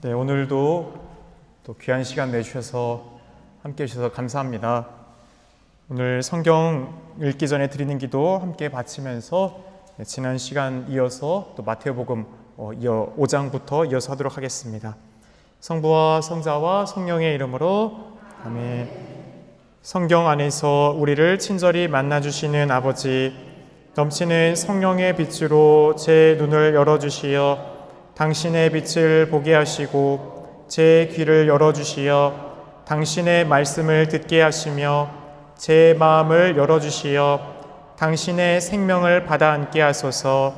네, 오늘도 또 귀한 시간 내주셔서 함께 해주셔서 감사합니다. 오늘 성경 읽기 전에 드리는 기도 함께 바치면서 지난 시간 이어서 또 마태복음 5장부터 이어서 하도록 하겠습니다. 성부와 성자와 성령의 이름으로 아멘. 성경 안에서 우리를 친절히 만나주시는 아버지, 넘치는 성령의 빛으로 제 눈을 열어주시어 당신의 빛을 보게 하시고 제 귀를 열어주시어 당신의 말씀을 듣게 하시며 제 마음을 열어주시어 당신의 생명을 받아 안게 하소서.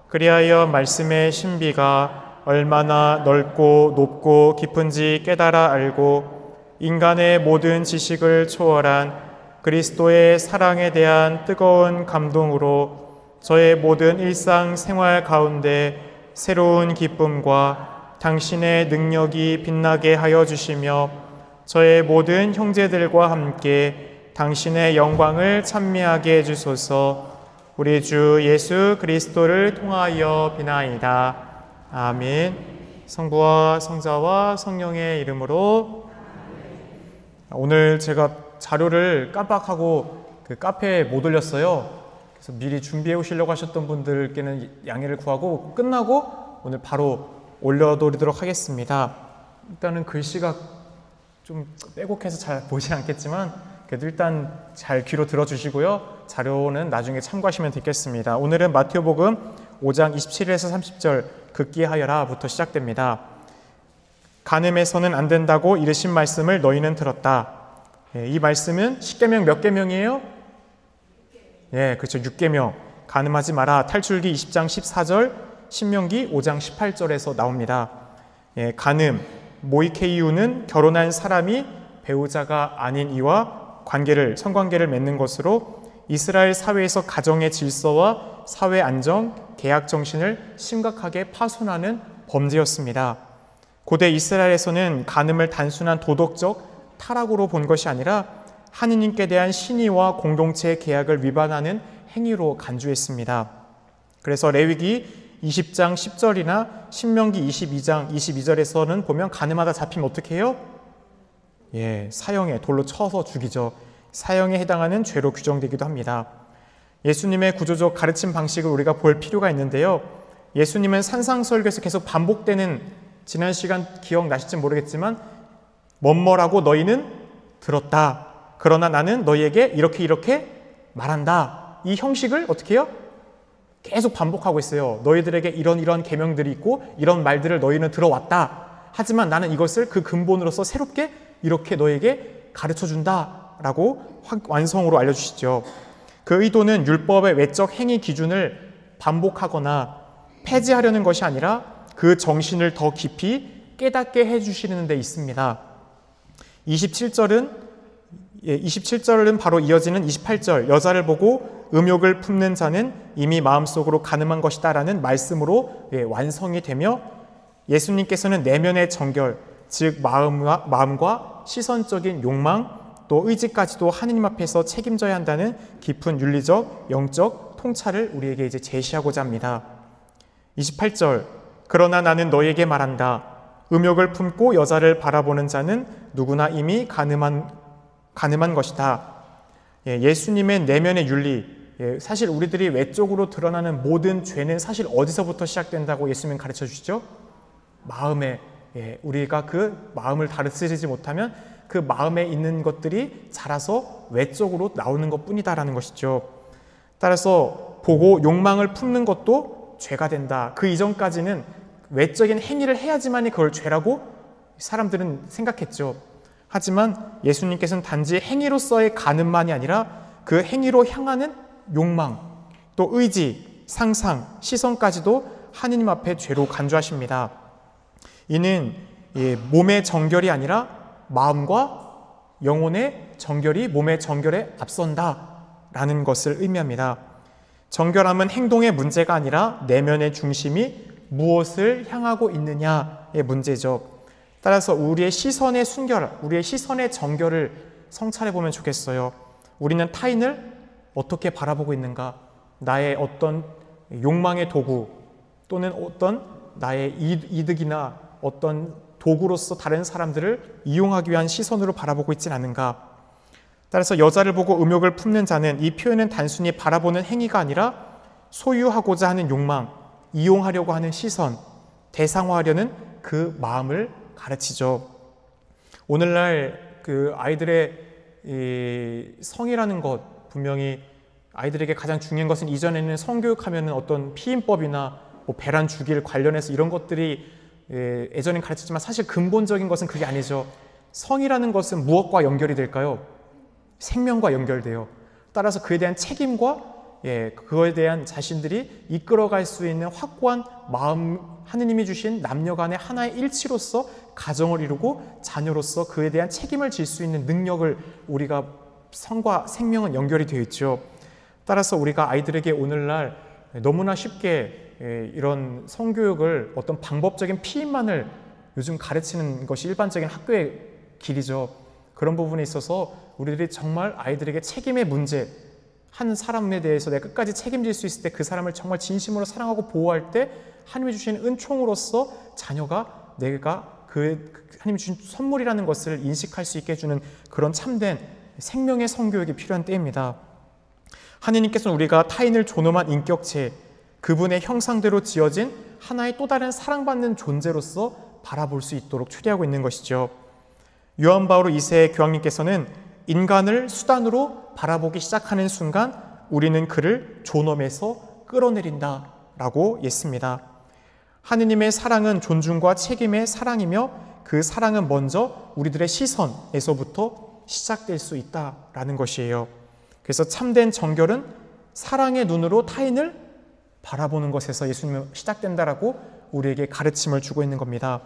그리하여 말씀의 신비가 얼마나 넓고 높고 깊은지 깨달아 알고 인간의 모든 지식을 초월한 그리스도의 사랑에 대한 뜨거운 감동으로 저의 모든 일상 생활 가운데 새로운 기쁨과 당신의 능력이 빛나게 하여 주시며 저의 모든 형제들과 함께 당신의 영광을 찬미하게 해주소서. 우리 주 예수 그리스도를 통하여 비나이다. 아멘. 성부와 성자와 성령의 이름으로. 오늘 제가 자료를 깜빡하고 그 카페에 못 올렸어요. 그래서 미리 준비해 오시려고 하셨던 분들께는 양해를 구하고 끝나고 오늘 바로 올려드리도록 하겠습니다. 일단은 글씨가 좀 빼곡해서 잘 보이지 않겠지만 그래도 일단 잘 귀로 들어주시고요. 자료는 나중에 참고하시면 되겠습니다. 오늘은 마태복음 5장 27절에서 30절 극기하여라부터 시작됩니다. 간음해서는 안 된다고 이르신 말씀을 너희는 들었다. 이 말씀은 십계명 몇 계명이에요? 예, 그렇죠. 6계명. 간음하지 마라. 탈출기 20장 14절, 신명기 5장 18절에서 나옵니다. 예, 간음, 모이케이우는 결혼한 사람이 배우자가 아닌 이와 성관계를 맺는 것으로 이스라엘 사회에서 가정의 질서와 사회 안정, 계약 정신을 심각하게 파손하는 범죄였습니다. 고대 이스라엘에서는 간음을 단순한 도덕적 타락으로 본 것이 아니라 하느님께 대한 신의와 공동체의 계약을 위반하는 행위로 간주했습니다. 그래서 레위기 20장 10절이나 신명기 22장 22절에서는 보면 간음하다 잡히면 어떻게 해요? 예, 사형에 돌로 쳐서 죽이죠. 사형에 해당하는 죄로 규정되기도 합니다. 예수님의 구조적 가르침 방식을 우리가 볼 필요가 있는데요. 예수님은 산상설교에서 계속 반복되는, 지난 시간 기억나실지 모르겠지만 뭐뭐라고 너희는 들었다. 그러나 나는 너희에게 이렇게 말한다. 이 형식을 어떻게 해요? 계속 반복하고 있어요. 너희들에게 이런 계명들이 있고 이런 말들을 너희는 들어왔다. 하지만 나는 이것을 그 근본으로서 새롭게 이렇게 너희에게 가르쳐준다 라고 완성으로 알려주시죠. 그 의도는 율법의 외적 행위 기준을 반복하거나 폐지하려는 것이 아니라 그 정신을 더 깊이 깨닫게 해주시는 데 있습니다. 27절은 바로 이어지는 28절, 여자를 보고 음욕을 품는 자는 이미 마음속으로 간음한 것이다 라는 말씀으로 완성이 되며, 예수님께서는 내면의 정결, 즉 마음과 시선적인 욕망, 또 의지까지도 하느님 앞에서 책임져야 한다는 깊은 윤리적, 영적 통찰을 우리에게 이제 제시하고자 합니다. 28절, 그러나 나는 너에게 말한다. 음욕을 품고 여자를 바라보는 자는 누구나 이미 간음한 것이다. 예수님의 내면의 윤리, 사실 우리들이 외적으로 드러나는 모든 죄는 사실 어디서부터 시작된다고 예수님은 가르쳐 주시죠? 마음에, 우리가 그 마음을 다스리지 못하면 그 마음에 있는 것들이 자라서 외적으로 나오는 것뿐이다라는 것이죠. 따라서 보고 욕망을 품는 것도 죄가 된다. 그 이전까지는 외적인 행위를 해야지만이 그걸 죄라고 사람들은 생각했죠. 하지만 예수님께서는 단지 행위로서의 간음만이 아니라 그 행위로 향하는 욕망, 또 의지, 상상, 시선까지도 하느님 앞에 죄로 간주하십니다. 이는 몸의 정결이 아니라 마음과 영혼의 정결이 몸의 정결에 앞선다라는 것을 의미합니다. 정결함은 행동의 문제가 아니라 내면의 중심이 무엇을 향하고 있느냐의 문제죠. 따라서 우리의 시선의 순결, 우리의 시선의 정결을 성찰해 보면 좋겠어요. 우리는 타인을 어떻게 바라보고 있는가? 나의 어떤 욕망의 도구 또는 어떤 나의 이득이나 어떤 도구로서 다른 사람들을 이용하기 위한 시선으로 바라보고 있진 않은가. 따라서 여자를 보고 음욕을 품는 자는 이 표현은 단순히 바라보는 행위가 아니라 소유하고자 하는 욕망, 이용하려고 하는 시선, 대상화하려는 그 마음을 가르치죠. 오늘날 그 아이들의 이 성이라는 것, 분명히 아이들에게 가장 중요한 것은 이전에는 성교육하면 어떤 피임법이나 뭐 배란 주기를 관련해서 이런 것들이 예전엔 가르쳤지만 사실 근본적인 것은 그게 아니죠. 성이라는 것은 무엇과 연결이 될까요? 생명과 연결돼요. 따라서 그에 대한 책임과 그거에 대한 자신들이 이끌어갈 수 있는 확고한 마음, 하느님이 주신 남녀 간의 하나의 일치로서 가정을 이루고 자녀로서 그에 대한 책임을 질 수 있는 능력을 우리가 성과 생명은 연결이 되어 있죠. 따라서 우리가 아이들에게 오늘날 너무나 쉽게 이런 성교육을 어떤 방법적인 피임만을 요즘 가르치는 것이 일반적인 학교의 길이죠. 그런 부분에 있어서 우리들이 정말 아이들에게 책임의 문제, 한 사람에 대해서 내가 끝까지 책임질 수 있을 때 그 사람을 정말 진심으로 사랑하고 보호할 때 하나님이 주신 은총으로서 자녀가 내가 하나님이 주신 선물이라는 것을 인식할 수 있게 해주는 그런 참된 생명의 성교육이 필요한 때입니다. 하느님께서는 우리가 타인을 존엄한 인격체, 그분의 형상대로 지어진 하나의 또 다른 사랑받는 존재로서 바라볼 수 있도록 초대하고 있는 것이죠. 요한 바오로 2세 교황님께서는 인간을 수단으로 바라보기 시작하는 순간 우리는 그를 존엄에서 끌어내린다 라고 했습니다. 하느님의 사랑은 존중과 책임의 사랑이며 그 사랑은 먼저 우리들의 시선에서부터 시작될 수 있다라는 것이에요. 그래서 참된 정결은 사랑의 눈으로 타인을 바라보는 것에서 예수님은 시작된다라고 우리에게 가르침을 주고 있는 겁니다.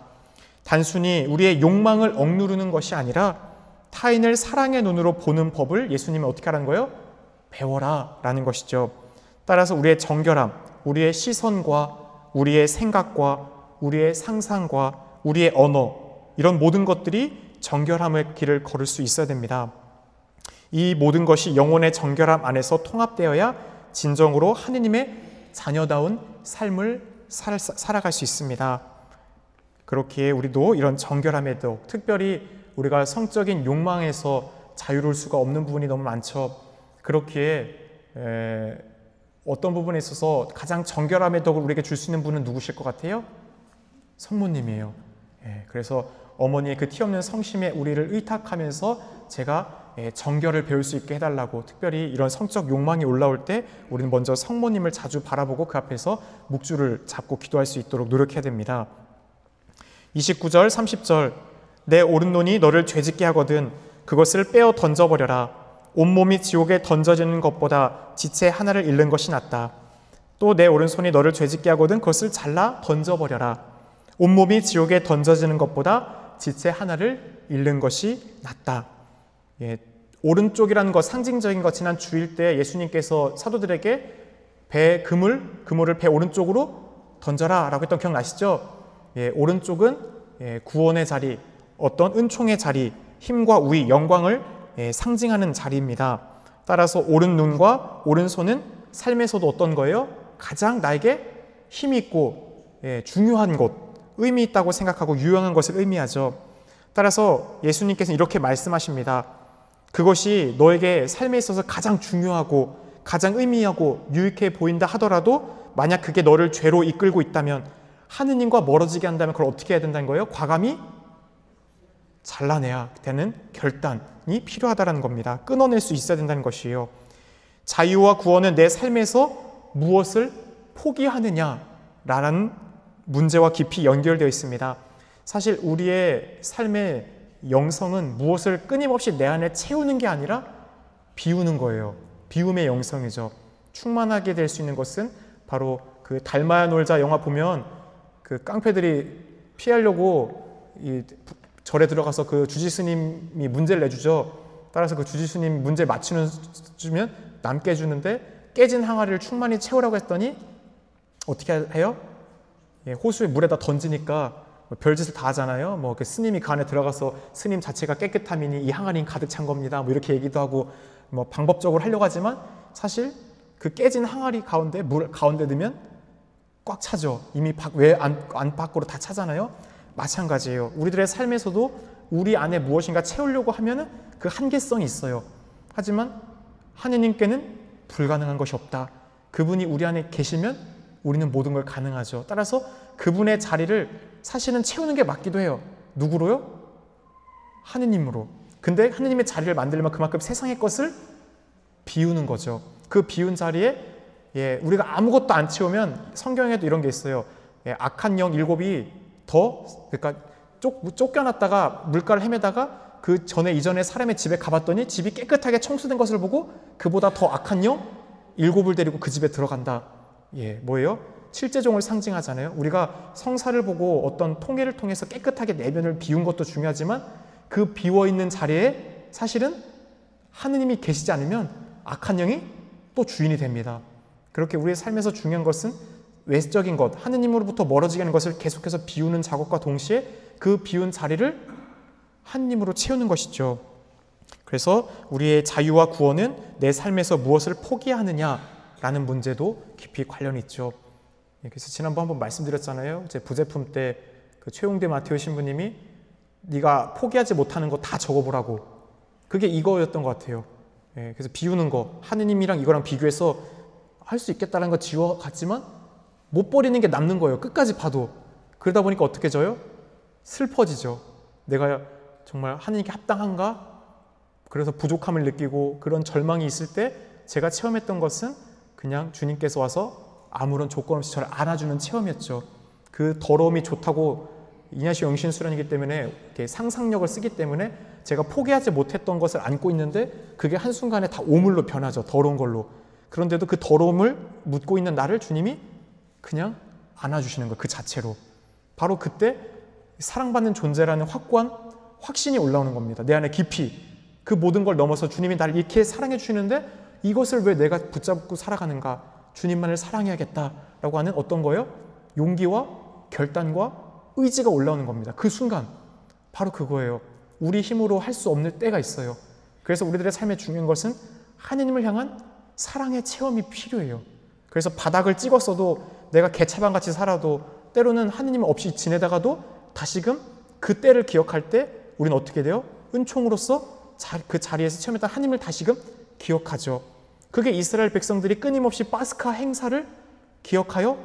단순히 우리의 욕망을 억누르는 것이 아니라 타인을 사랑의 눈으로 보는 법을 예수님은 어떻게 하라는 거예요? 배워라 라는 것이죠. 따라서 우리의 정결함, 우리의 시선과 우리의 생각과 우리의 상상과 우리의 언어, 이런 모든 것들이 정결함의 길을 걸을 수 있어야 됩니다. 이 모든 것이 영혼의 정결함 안에서 통합되어야 진정으로 하느님의 자녀다운 삶을 살아갈 수 있습니다. 그렇기에 우리도 이런 정결함에도, 특별히 우리가 성적인 욕망에서 자유로울 수가 없는 부분이 너무 많죠. 그렇기에 어떤 부분에 있어서 가장 정결함의 덕을 우리에게 줄 수 있는 분은 누구실 것 같아요? 성모님이에요. 그래서 어머니의 그 티 없는 성심에 우리를 의탁하면서 제가 정결을 배울 수 있게 해달라고, 특별히 이런 성적 욕망이 올라올 때 우리는 먼저 성모님을 자주 바라보고 그 앞에서 묵주를 잡고 기도할 수 있도록 노력해야 됩니다. 29절, 30절 내 오른손이 너를 죄짓게 하거든 그것을 빼어 던져버려라. 온몸이 지옥에 던져지는 것보다 지체 하나를 잃는 것이 낫다. 또 내 오른손이 너를 죄짓게 하거든 그것을 잘라 던져버려라. 온몸이 지옥에 던져지는 것보다 지체 하나를 잃는 것이 낫다. 오른쪽이라는 것, 상징적인 것, 지난 주일 때 예수님께서 사도들에게 그물을 배 오른쪽으로 던져라 라고 했던 기억나시죠? 오른쪽은 구원의 자리, 어떤 은총의 자리, 힘과 우위, 영광을 상징하는 자리입니다. 따라서 오른 눈과 오른손은 삶에서도 어떤 거예요? 가장 나에게 힘이 있고 중요한 것, 의미 있다고 생각하고 유용한 것을 의미하죠. 따라서 예수님께서는 이렇게 말씀하십니다. 그것이 너에게 삶에 있어서 가장 중요하고 가장 의미하고 유익해 보인다 하더라도 만약 그게 너를 죄로 이끌고 있다면, 하느님과 멀어지게 한다면 그걸 어떻게 해야 된다는 거예요? 과감히 잘라내야 되는 결단이 필요하다는 겁니다. 끊어낼 수 있어야 된다는 것이에요. 자유와 구원은 내 삶에서 무엇을 포기하느냐라는 문제와 깊이 연결되어 있습니다. 사실 우리의 삶의 영성은 무엇을 끊임없이 내 안에 채우는 게 아니라 비우는 거예요. 비움의 영성이죠. 충만하게 될 수 있는 것은 바로 그 닮아야 놀자 영화 보면 그 깡패들이 피하려고 이 절에 들어가서 그 주지스님이 문제를 내주죠. 따라서 그 주지스님 문제 주면 남게 해주는데 깨진 항아리를 충만히 채우라고 했더니 어떻게 해요? 호수에 물에다 던지니까 별짓을 다 하잖아요. 그 스님이 그 안에 들어가서 스님 자체가 깨끗함이니 이 항아리는 가득 찬 겁니다. 이렇게 얘기도 하고 방법적으로 하려고 하지만 사실 그 깨진 항아리 가운데 물 가운데 넣으면 꽉 차죠. 이미 왜 안 밖으로 다 차잖아요. 마찬가지예요. 우리들의 삶에서도 우리 안에 무엇인가 채우려고 하면 그 한계성이 있어요. 하지만 하느님께는 불가능한 것이 없다. 그분이 우리 안에 계시면 우리는 모든 걸 가능하죠. 따라서 그분의 자리를 사실은 채우는 게 맞기도 해요. 누구로요? 하느님으로. 근데 하느님의 자리를 만들려면 그만큼 세상의 것을 비우는 거죠. 그 비운 자리에 우리가 아무것도 안 채우면 성경에도 이런 게 있어요. 악한 영 7이 그러니까 쫓겨났다가 물가를 헤매다가 그 전에 이전에 사람의 집에 가봤더니 집이 깨끗하게 청소된 것을 보고 그보다 더 악한 영 7을 데리고 그 집에 들어간다. 뭐예요? 칠제종을 상징하잖아요. 우리가 성사를 보고 어떤 통일을 통해서 깨끗하게 내면을 비운 것도 중요하지만 그 비워있는 자리에 사실은 하느님이 계시지 않으면 악한 영이 또 주인이 됩니다. 그렇게 우리의 삶에서 중요한 것은 외적인 것, 하느님으로부터 멀어지게 하는 것을 계속해서 비우는 작업과 동시에 그 비운 자리를 하느님으로 채우는 것이죠. 그래서 우리의 자유와 구원은 내 삶에서 무엇을 포기하느냐라는 문제도 깊이 관련이 있죠. 그래서 지난번 한번 말씀드렸잖아요. 제 부제품 때 그 최용대 마테오 신부님이 네가 포기하지 못하는 거 다 적어보라고. 그게 이거였던 것 같아요. 그래서 비우는 거, 하느님이랑 이거랑 비교해서 할 수 있겠다는 거 지워갔지만 못 버리는 게 남는 거예요. 끝까지 봐도. 그러다 보니까 어떻게 져요? 슬퍼지죠. 내가 정말 하느님께 합당한가? 그래서 부족함을 느끼고 그런 절망이 있을 때 제가 체험했던 것은 그냥 주님께서 와서 아무런 조건 없이 저를 안아주는 체험이었죠. 그 더러움이 좋다고 이냐시오 영신수련이기 때문에 이렇게 상상력을 쓰기 때문에 제가 포기하지 못했던 것을 안고 있는데 그게 한순간에 다 오물로 변하죠. 더러운 걸로. 그런데도 그 더러움을 묻고 있는 나를 주님이 그냥 안아주시는 거예요. 그 자체로. 바로 그때 사랑받는 존재라는 확고한 확신이 올라오는 겁니다. 내 안에 깊이. 그 모든 걸 넘어서 주님이 나를 이렇게 사랑해 주시는데 이것을 왜 내가 붙잡고 살아가는가? 주님만을 사랑해야겠다라고 하는 어떤 거예요? 용기와 결단과 의지가 올라오는 겁니다. 그 순간. 바로 그거예요. 우리 힘으로 할 수 없는 때가 있어요. 그래서 우리들의 삶에 중요한 것은 하느님을 향한 사랑의 체험이 필요해요. 그래서 바닥을 찍었어도 내가 개차반같이 살아도 때로는 하느님 없이 지내다가도 다시금 그 때를 기억할 때 우리는 어떻게 돼요? 은총으로서 그 자리에서 체험했던 하느님을 다시금 기억하죠. 그게 이스라엘 백성들이 끊임없이 파스카 행사를 기억하여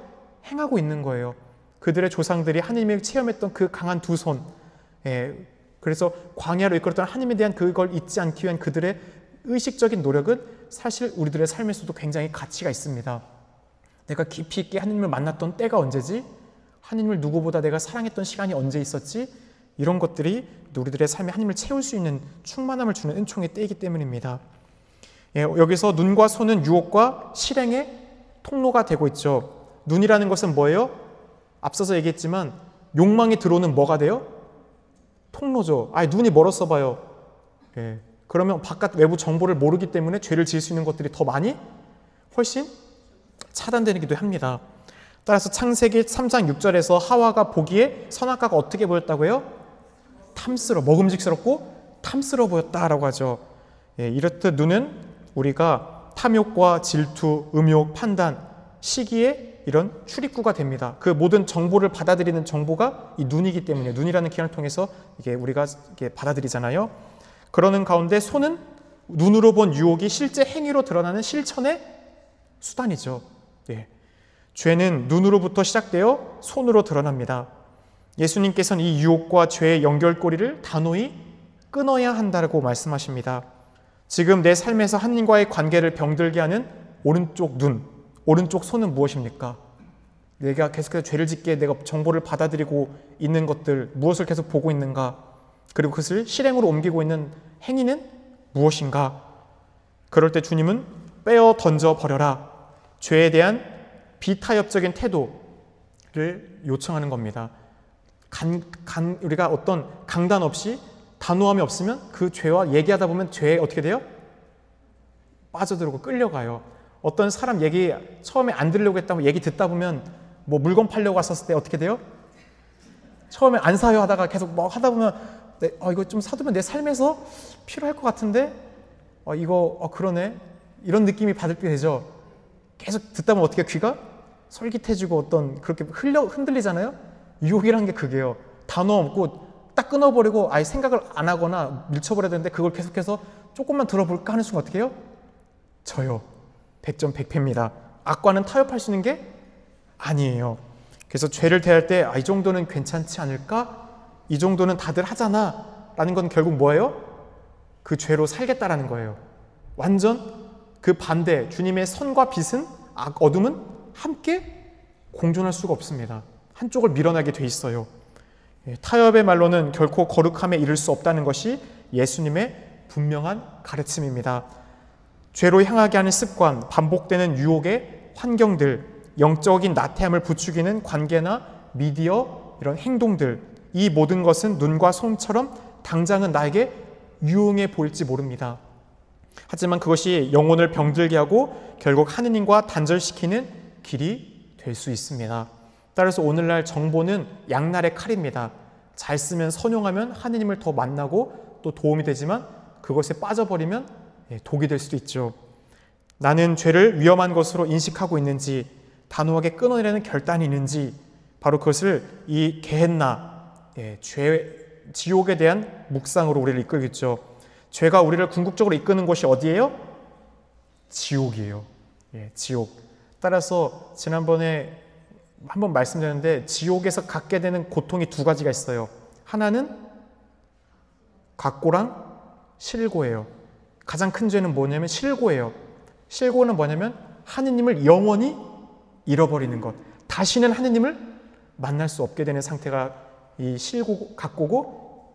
행하고 있는 거예요. 그들의 조상들이 하느님을 체험했던 그 강한 두 손, 그래서 광야로 이끌었던 하느님에 대한 그걸 잊지 않기 위한 그들의 의식적인 노력은 사실 우리들의 삶에서도 굉장히 가치가 있습니다. 내가 깊이 있게 하느님을 만났던 때가 언제지? 하느님을 누구보다 내가 사랑했던 시간이 언제 있었지? 이런 것들이 우리들의 삶에 하느님을 채울 수 있는 충만함을 주는 은총의 때이기 때문입니다. 여기서 눈과 손은 유혹과 실행의 통로가 되고 있죠. 눈이라는 것은 뭐예요? 앞서서 얘기했지만 욕망이 들어오는 뭐가 돼요? 통로죠. 눈이 멀었어 봐요. 그러면 바깥 외부 정보를 모르기 때문에 죄를 지을 수 있는 것들이 더 많이 훨씬 차단되기도 합니다. 따라서 창세기 3장 6절에서 하와가 보기에 선악과가 어떻게 보였다고요? 먹음직스럽고 탐스러워 보였다라고 하죠. 이렇듯 눈은 우리가 탐욕과 질투, 음욕, 판단, 시기에 이런 출입구가 됩니다. 그 모든 정보를 받아들이는 정보가 이 눈이기 때문에 눈이라는 기관을 통해서 이게 우리가 이게 받아들이잖아요. 그러는 가운데 손은 눈으로 본 유혹이 실제 행위로 드러나는 실천의 수단이죠. 죄는 눈으로부터 시작되어 손으로 드러납니다. 예수님께서는 이 유혹과 죄의 연결고리를 단호히 끊어야 한다고 말씀하십니다. 지금 내 삶에서 하나님과의 관계를 병들게 하는 오른쪽 눈, 오른쪽 손은 무엇입니까? 내가 계속해서 죄를 짓게 내가 정보를 받아들이고 있는 것들, 무엇을 계속 보고 있는가? 그리고 그것을 실행으로 옮기고 있는 행위는 무엇인가? 그럴 때 주님은 빼어 던져 버려라. 죄에 대한 비타협적인 태도를 요청하는 겁니다. 우리가 어떤 강단 없이 단호함이 없으면 그 죄와 얘기하다 보면 죄에 어떻게 돼요? 빠져들고 끌려가요. 어떤 사람 얘기 처음에 안 들으려고 했다고 얘기 듣다 보면 뭐 물건 팔려고 왔었을 때 어떻게 돼요? 처음에 안 사요 하다가 계속 뭐 하다 보면 이거 좀 사두면 내 삶에서 필요할 것 같은데 그러네 이런 느낌이 받을 때 되죠. 계속 듣다 보면 어떻게 귀가 솔깃해지고 어떤 그렇게 흔들리잖아요. 유혹이라는 게 그게요. 단어 없고 딱 끊어버리고 아예 생각을 안 하거나 밀쳐버려야 되는데 그걸 계속해서 조금만 들어볼까 하는 순간 어떻게 해요? 저요. 100점 100패입니다. 악과는 타협할 수 있는 게 아니에요. 그래서 죄를 대할 때 이 정도는 괜찮지 않을까? 이 정도는 다들 하잖아 라는 건 결국 뭐예요? 그 죄로 살겠다라는 거예요. 완전 그 반대, 주님의 선과 빛은 어둠은 함께 공존할 수가 없습니다. 한쪽을 밀어나게 돼 있어요. 타협의 말로는 결코 거룩함에 이를 수 없다는 것이 예수님의 분명한 가르침입니다. 죄로 향하게 하는 습관, 반복되는 유혹의 환경들, 영적인 나태함을 부추기는 관계나 미디어, 이런 행동들, 이 모든 것은 눈과 손처럼 당장은 나에게 유용해 보일지 모릅니다. 하지만 그것이 영혼을 병들게 하고 결국 하느님과 단절시키는 길이 될 수 있습니다. 따라서 오늘날 정보는 양날의 칼입니다. 잘 쓰면 선용하면 하느님을 더 만나고 또 도움이 되지만 그것에 빠져버리면 독이 될 수도 있죠. 나는 죄를 위험한 것으로 인식하고 있는지, 단호하게 끊어내려는 결단이 있는지, 바로 그것을 이 게헨나, 지옥에 대한 묵상으로 우리를 이끌겠죠. 죄가 우리를 궁극적으로 이끄는 곳이 어디예요? 지옥이에요. 지옥. 따라서 지난번에 한번 말씀드렸는데 지옥에서 갖게 되는 고통이 두 가지가 있어요. 하나는 각고랑 실고예요. 가장 큰 죄는 뭐냐면 실고예요. 실고는 뭐냐면 하느님을 영원히 잃어버리는 것. 다시는 하느님을 만날 수 없게 되는 상태가 이 각고고,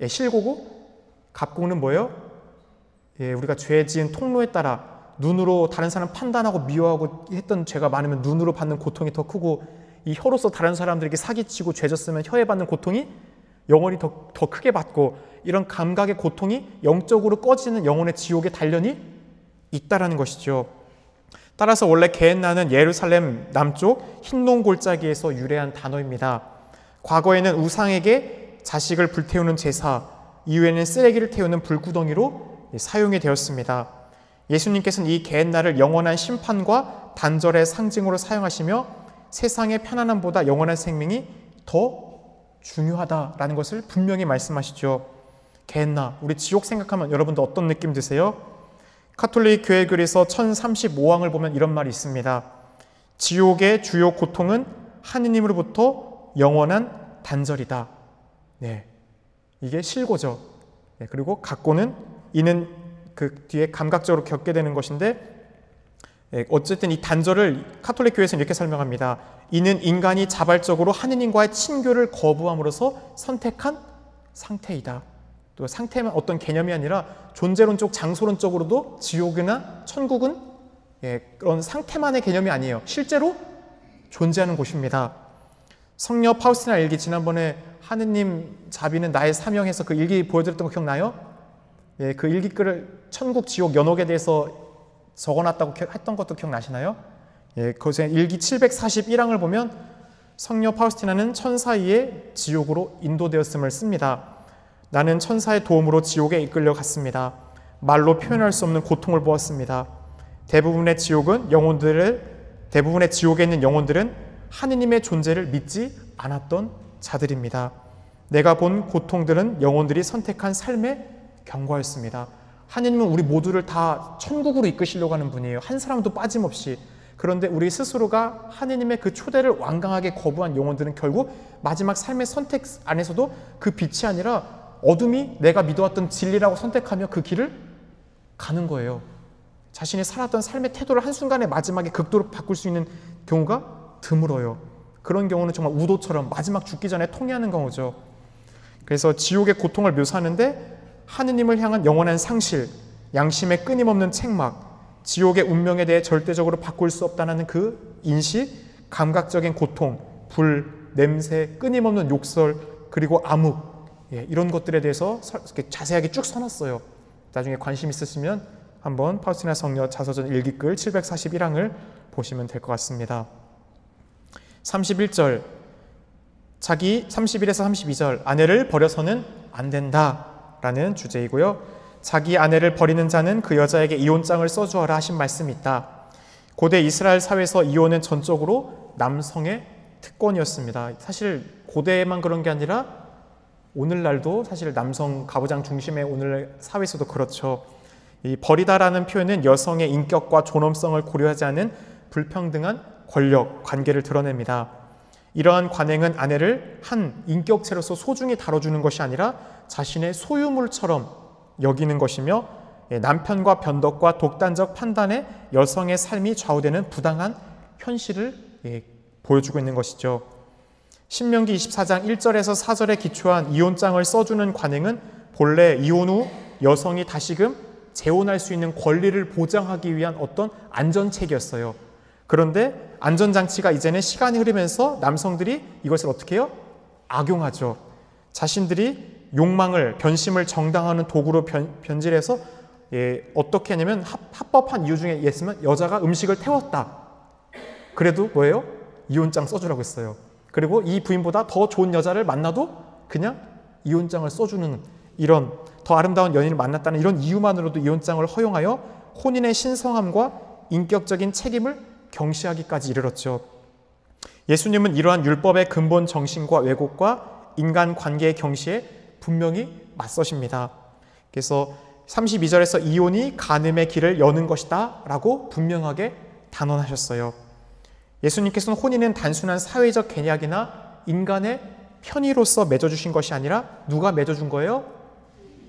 실고고, 갑고는 뭐예요? 우리가 죄 지은 통로에 따라 눈으로 다른 사람 판단하고 미워하고 했던 죄가 많으면 눈으로 받는 고통이 더 크고, 이 혀로서 다른 사람들에게 사기치고 죄졌으면 혀에 받는 고통이 영원히 더 크게 받고, 이런 감각의 고통이 영적으로 꺼지는 영혼의 지옥의 단련이 있다라는 것이죠. 따라서 원래 게헨나는 예루살렘 남쪽 흰농 골짜기에서 유래한 단어입니다. 과거에는 우상에게 자식을 불태우는 제사, 이후에는 쓰레기를 태우는 불구덩이로 사용이 되었습니다. 예수님께서는 이 게헨나를 영원한 심판과 단절의 상징으로 사용하시며 세상의 편안함보다 영원한 생명이 더 중요하다라는 것을 분명히 말씀하시죠. 게헨나, 우리 지옥 생각하면 여러분들 어떤 느낌 드세요? 가톨릭 교회 글에서 1035항을 보면 이런 말이 있습니다. 지옥의 주요 고통은 하느님으로부터 영원한 단절이다. 이게 실고죠. 그리고 각고는 이는 그 뒤에 감각적으로 겪게 되는 것인데, 어쨌든 이 단절을 가톨릭 교회에서는 이렇게 설명합니다. 이는 인간이 자발적으로 하느님과의 친교를 거부함으로써 선택한 상태이다. 또 상태만 어떤 개념이 아니라 존재론적, 장소론적으로도 지옥이나 천국은 그런 상태만의 개념이 아니에요. 실제로 존재하는 곳입니다. 성녀 파우스티나 일기, 지난번에 하느님 자비는 나의 사명해서 그 일기 보여드렸던 거 기억나요? 그 일기글을 천국, 지옥, 연옥에 대해서 적어놨다고 했던 것도 기억나시나요? 거기서 일기 741항을 보면 성녀 파우스티나는 천사이의 지옥으로 인도되었음을 씁니다. 나는 천사의 도움으로 지옥에 이끌려 갔습니다. 말로 표현할 수 없는 고통을 보았습니다. 대부분의 지옥에 있는 영혼들은 하느님의 존재를 믿지 않았던 자들입니다. 내가 본 고통들은 영혼들이 선택한 삶의 경과였습니다. 하느님은 우리 모두를 다 천국으로 이끄시려고 하는 분이에요. 한 사람도 빠짐없이. 그런데 우리 스스로가 하느님의 그 초대를 완강하게 거부한 영혼들은 결국 마지막 삶의 선택 안에서도 그 빛이 아니라 어둠이 내가 믿어왔던 진리라고 선택하며 그 길을 가는 거예요. 자신이 살았던 삶의 태도를 한순간에 마지막에 극도로 바꿀 수 있는 경우가 드물어요. 그런 경우는 정말 우도처럼 마지막 죽기 전에 통회하는 경우죠. 그래서 지옥의 고통을 묘사하는데 하느님을 향한 영원한 상실, 양심의 끊임없는 책막, 지옥의 운명에 대해 절대적으로 바꿀 수 없다는 그 인식, 감각적인 고통, 불, 냄새, 끊임없는 욕설, 그리고 암흑, 이런 것들에 대해서 자세하게 쭉 써놨어요. 나중에 관심 있으시면 한번 파우스티나 성녀 자서전 일기글 741항을 보시면 될 것 같습니다. 31절, 31에서 32절, 아내를 버려서는 안 된다 라는 주제이고요. 자기 아내를 버리는 자는 그 여자에게 이혼장을 써주어라 하신 말씀이 있다. 고대 이스라엘 사회에서 이혼은 전적으로 남성의 특권이었습니다. 사실 고대에만 그런 게 아니라 오늘날도 사실 남성 가부장 중심의 오늘 사회에서도 그렇죠. 이 버리다라는 표현은 여성의 인격과 존엄성을 고려하지 않은 불평등한 권력, 관계를 드러냅니다. 이러한 관행은 아내를 한 인격체로서 소중히 다뤄주는 것이 아니라 자신의 소유물처럼 여기는 것이며 남편과 변덕과 독단적 판단에 여성의 삶이 좌우되는 부당한 현실을 보여주고 있는 것이죠. 신명기 24장 1절에서 4절에 기초한 이혼장을 써주는 관행은 본래 이혼 후 여성이 다시금 재혼할 수 있는 권리를 보장하기 위한 어떤 안전책이었어요. 그런데 안전장치가 이제는 시간이 흐르면서 남성들이 이것을 어떻게 해요? 악용하죠. 자신들이 욕망을, 변심을 정당화하는 도구로 변질해서 어떻게 하냐면 합법한 이유 중에 있으면 여자가 음식을 태웠다. 그래도 뭐예요? 이혼장 써주라고 했어요. 그리고 이 부인보다 더 좋은 여자를 만나도 그냥 이혼장을 써주는 이런 더 아름다운 연인을 만났다는 이런 이유만으로도 이혼장을 허용하여 혼인의 신성함과 인격적인 책임을 경시하기까지 이르렀죠. 예수님은 이러한 율법의 근본 정신과 왜곡과 인간관계의 경시에 분명히 맞서십니다. 그래서 32절에서 이혼이 간음의 길을 여는 것이다 라고 분명하게 단언하셨어요. 예수님께서는 혼인은 단순한 사회적 계약이나 인간의 편의로서 맺어주신 것이 아니라 누가 맺어준 거예요?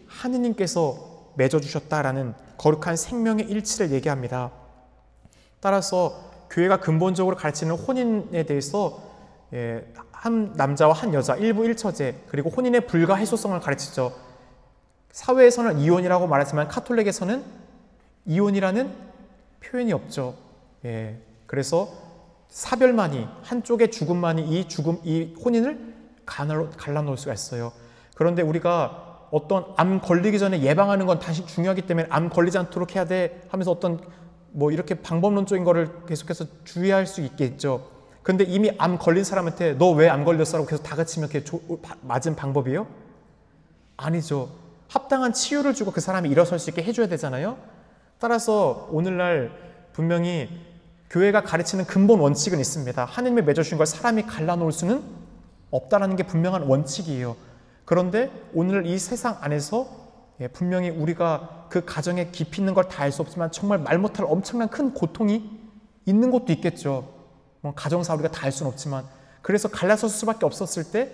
하느님께서 맺어주셨다라는 거룩한 생명의 일치를 얘기합니다. 따라서 교회가 근본적으로 가르치는 혼인에 대해서 한 남자와 한 여자, 일부 일처제, 그리고 혼인의 불가해소성을 가르치죠. 사회에서는 이혼이라고 말하지만 카톨릭에서는 이혼이라는 표현이 없죠. 그래서 사별만이, 한쪽의 죽음만이 이 혼인을 갈라놓을 수가 있어요. 그런데 우리가 어떤 암 걸리기 전에 예방하는 건 다시 중요하기 때문에 암 걸리지 않도록 해야 돼 하면서 어떤 뭐 이렇게 방법론적인 거를 계속해서 주의할 수 있겠죠. 근데 이미 암 걸린 사람한테 너 왜 암 걸렸어? 라고 계속 다그치면 그게 맞은 방법이에요? 아니죠. 합당한 치유를 주고 그 사람이 일어설 수 있게 해줘야 되잖아요. 따라서 오늘날 분명히 교회가 가르치는 근본 원칙은 있습니다. 하느님이 맺어주신 걸 사람이 갈라놓을 수는 없다라는 게 분명한 원칙이에요. 그런데 오늘 이 세상 안에서 분명히 우리가 그 가정에 깊이 있는 걸 다 알 수 없지만 정말 말 못할 엄청난 큰 고통이 있는 것도 있겠죠. 가정사 우리가 다 알 수는 없지만 그래서 갈라설 수밖에 없었을 때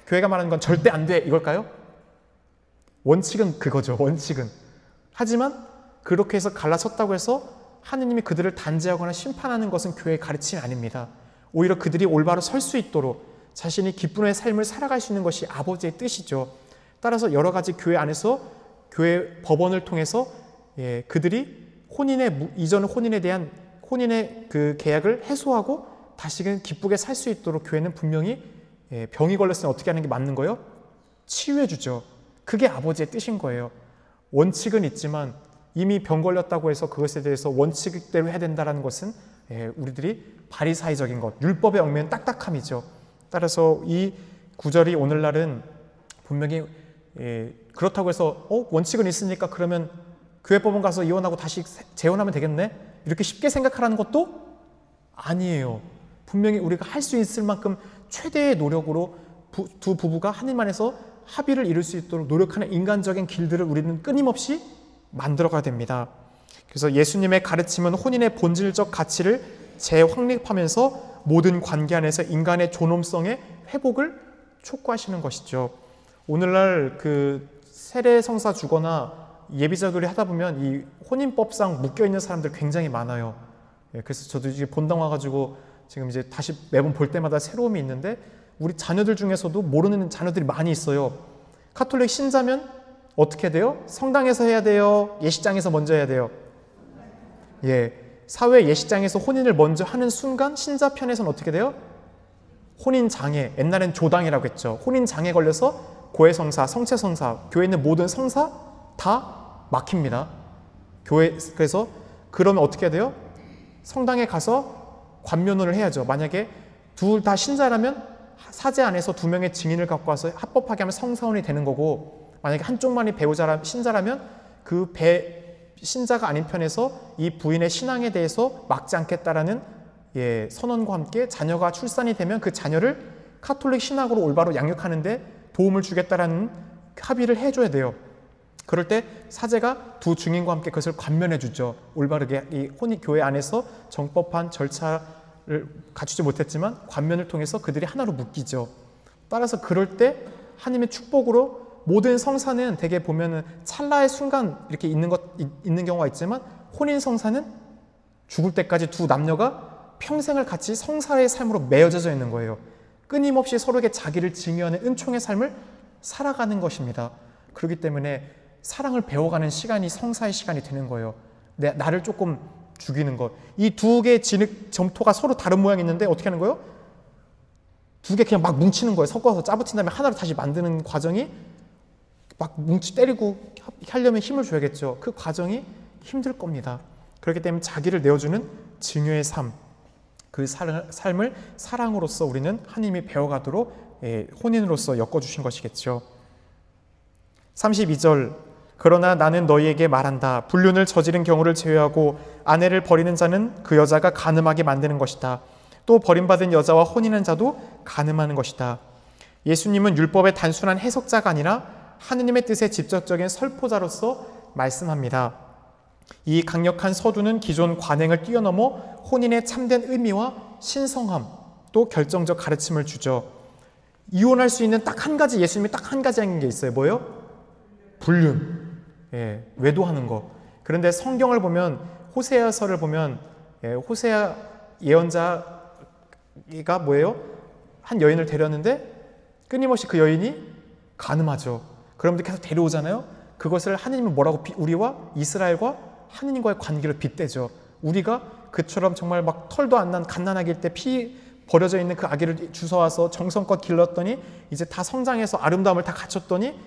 교회가 말하는 건 절대 안 돼 이걸까요? 원칙은 그거죠. 원칙은. 하지만 그렇게 해서 갈라섰다고 해서 하느님이 그들을 단죄하거나 심판하는 것은 교회의 가르침이 아닙니다. 오히려 그들이 올바로 설 수 있도록 자신이 기쁨의 삶을 살아갈 수 있는 것이 아버지의 뜻이죠. 따라서 여러 가지 교회 안에서 교회 법원을 통해서 그들이 이전 혼인에 대한 혼인의 그 계약을 해소하고 다시금 기쁘게 살 수 있도록 교회는 분명히 병이 걸렸으면 어떻게 하는 게 맞는 거예요? 치유해 주죠. 그게 아버지의 뜻인 거예요. 원칙은 있지만 이미 병 걸렸다고 해서 그것에 대해서 원칙대로 해야 된다는 것은 우리들이 바리사이적인 것, 율법에 얽매인 딱딱함이죠. 따라서 이 구절이 오늘날은 분명히 그렇다고 해서 원칙은 있으니까 그러면 교회법원 가서 이혼하고 다시 재혼하면 되겠네? 이렇게 쉽게 생각하라는 것도 아니에요. 분명히 우리가 할 수 있을 만큼 최대의 노력으로 두 부부가 하나님 안에서 합의를 이룰 수 있도록 노력하는 인간적인 길들을 우리는 끊임없이 만들어가야 됩니다. 그래서 예수님의 가르침은 혼인의 본질적 가치를 재확립하면서 모든 관계 안에서 인간의 존엄성의 회복을 촉구하시는 것이죠. 오늘날 그 세례성사 주거나 예비자돌이 하다 보면 이 혼인법상 묶여있는 사람들 굉장히 많아요. 그래서 저도 이제 본당 와가지고 지금 이제 다시 매번 볼 때마다 새로움이 있는데 우리 자녀들 중에서도 모르는 자녀들이 많이 있어요. 카톨릭 신자면 어떻게 돼요? 성당에서 해야 돼요? 예식장에서 먼저 해야 돼요? 사회 예식장에서 혼인을 먼저 하는 순간 신자 편에서는 어떻게 돼요? 혼인장애, 옛날엔 조당이라고 했죠. 혼인장애 걸려서 고해성사, 성체성사, 교회에 있는 모든 성사 다 막힙니다. 그래서 그러면 어떻게 해야 돼요? 성당에 가서 관면혼을 해야죠. 만약에 둘 다 신자라면 사제 안에서 2명의 증인을 갖고 와서 합법하게 하면 성사혼이 되는 거고, 만약에 한쪽만이 신자라면 그 신자가 아닌 편에서 이 부인의 신앙에 대해서 막지 않겠다라는 선언과 함께 자녀가 출산이 되면 그 자녀를 카톨릭 신학으로 올바로 양육하는데 도움을 주겠다라는 합의를 해줘야 돼요. 그럴 때 사제가 두 증인과 함께 그것을 관면해 주죠. 올바르게 이 교회 안에서 정법한 절차를 갖추지 못했지만 관면을 통해서 그들이 하나로 묶이죠. 따라서 그럴 때 하나님의 축복으로 모든 성사는 대개 보면은 찰나의 순간 이렇게 있는 경우가 있지만, 혼인 성사는 죽을 때까지 두 남녀가 평생을 같이 성사의 삶으로 맺어져 있는 거예요. 끊임없이 서로에게 자기를 증여하는 은총의 삶을 살아가는 것입니다. 그렇기 때문에 사랑을 배워가는 시간이 성사의 시간이 되는 거예요. 나를 조금 죽이는 것. 이 두 개의 점토가 서로 다른 모양이 있는데 어떻게 하는 거예요? 두 개 그냥 막 뭉치는 거예요. 섞어서 짜붙인 다음에 하나로 다시 만드는 과정이, 막 때리고 하려면 힘을 줘야겠죠. 그 과정이 힘들 겁니다. 그렇기 때문에 자기를 내어주는 증여의 삶, 그 삶을 사랑으로서 우리는 하나님이 배워가도록 혼인으로서 엮어주신 것이겠죠. 32절, 그러나 나는 너희에게 말한다. 불륜을 저지른 경우를 제외하고 아내를 버리는 자는 그 여자가 간음하게 만드는 것이다. 또 버림받은 여자와 혼인한 자도 간음하는 것이다. 예수님은 율법의 단순한 해석자가 아니라 하느님의 뜻의 직접적인 설포자로서 말씀합니다. 이 강력한 서두는 기존 관행을 뛰어넘어 혼인의 참된 의미와 신성함, 또 결정적 가르침을 주죠. 이혼할 수 있는 딱 한 가지, 예수님이 딱 한 가지 하는 게 있어요. 뭐예요? 불륜. 외도하는 거. 그런데 성경을 보면, 호세아서를 보면, 호세아 예언자가 뭐예요? 한 여인을 데렸는데 끊임없이 그 여인이 간음하죠. 그러면서 계속 데려오잖아요. 그것을 하느님은 뭐라고, 우리와 이스라엘과 하느님과의 관계를 빗대죠. 우리가 그처럼 정말 막 털도 안 난 갓난아기일 때 피 버려져 있는 그 아기를 주워와서 정성껏 길렀더니 이제 다 성장해서 아름다움을 다 갖췄더니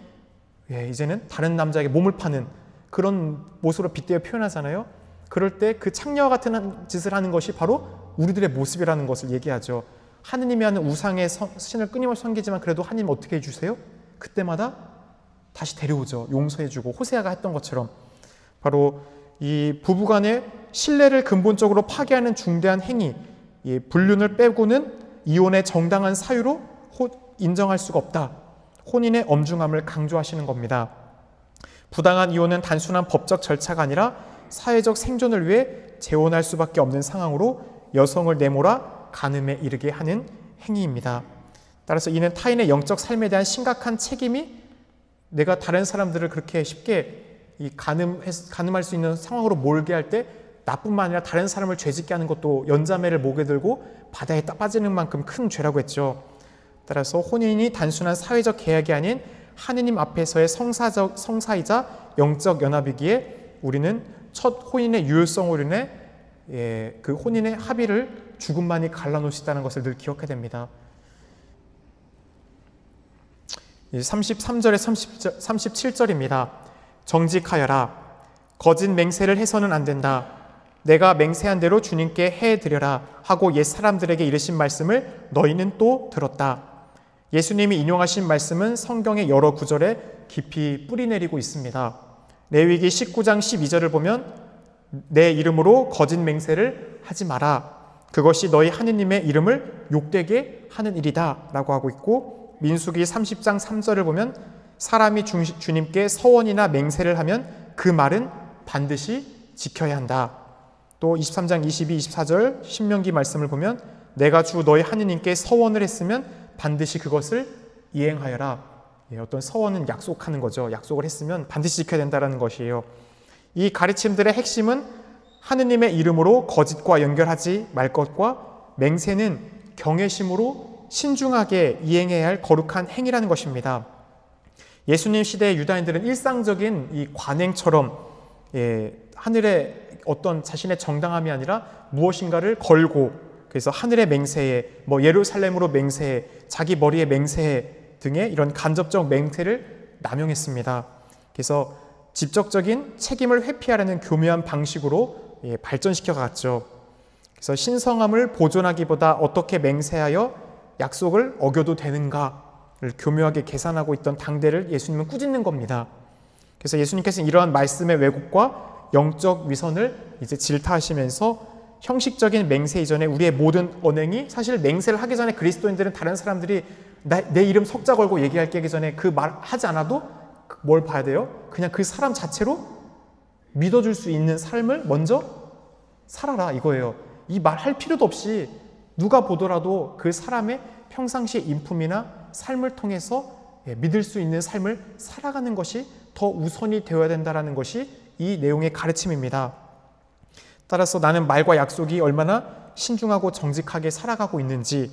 이제는 다른 남자에게 몸을 파는 그런 모습으로 빗대어 표현하잖아요. 그럴 때 그 창녀와 같은 짓을 하는 것이 바로 우리들의 모습이라는 것을 얘기하죠. 하느님이 하는 우상의 신을 끊임없이 섬기지만 그래도 하느님 어떻게 해주세요? 그때마다 다시 데려오죠. 용서해주고, 호세아가 했던 것처럼. 바로 이 부부간의 신뢰를 근본적으로 파괴하는 중대한 행위, 불륜을 빼고는 이혼의 정당한 사유로 인정할 수가 없다. 혼인의 엄중함을 강조하시는 겁니다. 부당한 이혼은 단순한 법적 절차가 아니라 사회적 생존을 위해 재혼할 수밖에 없는 상황으로 여성을 내몰아 간음에 이르게 하는 행위입니다. 따라서 이는 타인의 영적 삶에 대한 심각한 책임이, 내가 다른 사람들을 그렇게 쉽게 간음할 수 있는 상황으로 몰게 할 때 나뿐만 아니라 다른 사람을 죄짓게 하는 것도 연자매를 목에 들고 바다에 빠지는 만큼 큰 죄라고 했죠. 따라서 혼인이 단순한 사회적 계약이 아닌 하느님 앞에서의 성사이자 영적 연합이기에 우리는 첫 혼인의 유효성으로 인해 그 혼인의 합의를 죽음만이 갈라놓을 수 있다는 것을 늘 기억해야 됩니다. 33절에 37절입니다. 정직하여라. 거짓 맹세를 해서는 안 된다. 내가 맹세한 대로 주님께 해드려라 하고 옛 사람들에게 이르신 말씀을 너희는 또 들었다. 예수님이 인용하신 말씀은 성경의 여러 구절에 깊이 뿌리내리고 있습니다. 레위기 19장 12절을 보면 내 이름으로 거짓 맹세를 하지 마라. 그것이 너희 하느님의 이름을 욕되게 하는 일이다 라고 하고 있고, 민수기 30장 3절을 보면 사람이 주님께 서원이나 맹세를 하면 그 말은 반드시 지켜야 한다. 또 23장 22, 24절 신명기 말씀을 보면 내가 주 너희 하느님께 서원을 했으면 반드시 그것을 이행하여라. 어떤 서원은 약속하는 거죠. 약속을 했으면 반드시 지켜야 된다는 것이에요. 이 가르침들의 핵심은 하느님의 이름으로 거짓과 연결하지 말 것과 맹세는 경외심으로 신중하게 이행해야 할 거룩한 행위라는 것입니다. 예수님 시대의 유다인들은 일상적인 이 관행처럼 하늘의 어떤 자신의 정당함이 아니라 무엇인가를 걸고, 그래서 하늘의 맹세에, 예루살렘으로 맹세해, 자기 머리에 맹세해 등의 이런 간접적 맹세를 남용했습니다. 그래서 직접적인 책임을 회피하려는 교묘한 방식으로 발전시켜 갔죠. 그래서 신성함을 보존하기보다 어떻게 맹세하여 약속을 어겨도 되는가를 교묘하게 계산하고 있던 당대를 예수님은 꾸짖는 겁니다. 그래서 예수님께서는 이러한 말씀의 왜곡과 영적 위선을 이제 질타하시면서 형식적인 맹세 이전에 우리의 모든 언행이, 사실 맹세를 하기 전에 그리스도인들은 다른 사람들이 내 이름 석자 걸고 얘기할 게 하기 전에 그 말 하지 않아도 뭘 봐야 돼요? 그냥 그 사람 자체로 믿어줄 수 있는 삶을 먼저 살아라 이거예요. 이 말 할 필요도 없이 누가 보더라도 그 사람의 평상시의 인품이나 삶을 통해서 믿을 수 있는 삶을 살아가는 것이 더 우선이 되어야 된다는 것이 이 내용의 가르침입니다. 따라서 나는 말과 약속이 얼마나 신중하고 정직하게 살아가고 있는지,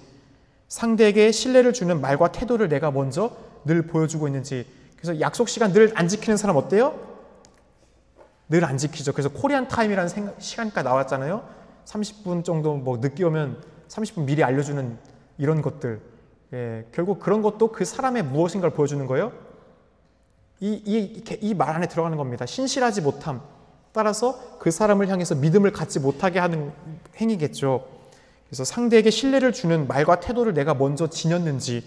상대에게 신뢰를 주는 말과 태도를 내가 먼저 늘 보여주고 있는지. 그래서 약속 시간 늘 안 지키는 사람 어때요? 늘 안 지키죠. 그래서 코리안 타임이라는 시간까지 나왔잖아요. 30분 정도 뭐 늦게 오면 30분 미리 알려주는 이런 것들. 결국 그런 것도 그 사람의 무엇인가를 보여주는 거예요. 이 말 안에 들어가는 겁니다. 신실하지 못함. 따라서 그 사람을 향해서 믿음을 갖지 못하게 하는 행위겠죠. 그래서 상대에게 신뢰를 주는 말과 태도를 내가 먼저 지녔는지,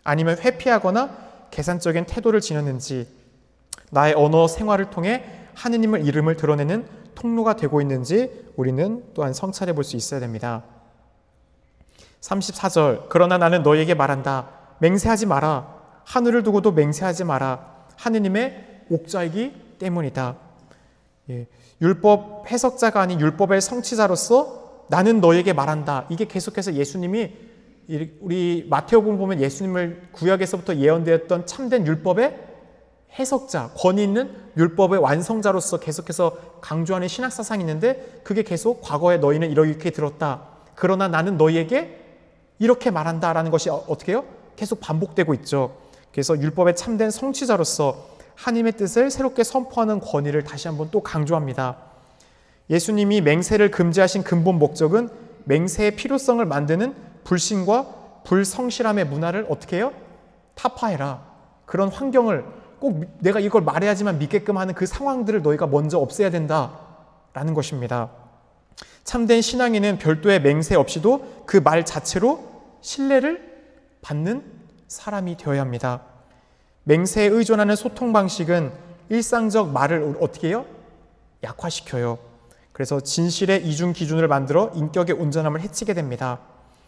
아니면 회피하거나 계산적인 태도를 지녔는지, 나의 언어 생활을 통해 하느님의 이름을 드러내는 통로가 되고 있는지 우리는 또한 성찰해 볼 수 있어야 됩니다. 34절, 그러나 나는 너에게 말한다. 맹세하지 마라. 하늘을 두고도 맹세하지 마라. 하느님의 옥자이기 때문이다. 율법 해석자가 아닌 율법의 성취자로서 나는 너에게 말한다. 이게 계속해서 예수님이, 우리 마태복음 보면 예수님을 구약에서부터 예언되었던 참된 율법의 해석자, 권위 있는 율법의 완성자로서 계속해서 강조하는 신학사상이 있는데, 그게 계속 과거에 너희는 이렇게 들었다. 그러나 나는 너희에게 이렇게 말한다라는 것이 어떻게 해요? 계속 반복되고 있죠. 그래서 율법의 참된 성취자로서 하나님의 뜻을 새롭게 선포하는 권위를 다시 한번 또 강조합니다. 예수님이 맹세를 금지하신 근본 목적은 맹세의 필요성을 만드는 불신과 불성실함의 문화를 어떻게 해요? 타파해라. 그런 환경을, 꼭 내가 이걸 말해야지만 믿게끔 하는 그 상황들을 너희가 먼저 없애야 된다라는 것입니다. 참된 신앙인은 별도의 맹세 없이도 그 말 자체로 신뢰를 받는 사람이 되어야 합니다. 맹세에 의존하는 소통 방식은 일상적 말을 어떻게 해요? 약화시켜요. 그래서 진실의 이중 기준을 만들어 인격의 온전함을 해치게 됩니다.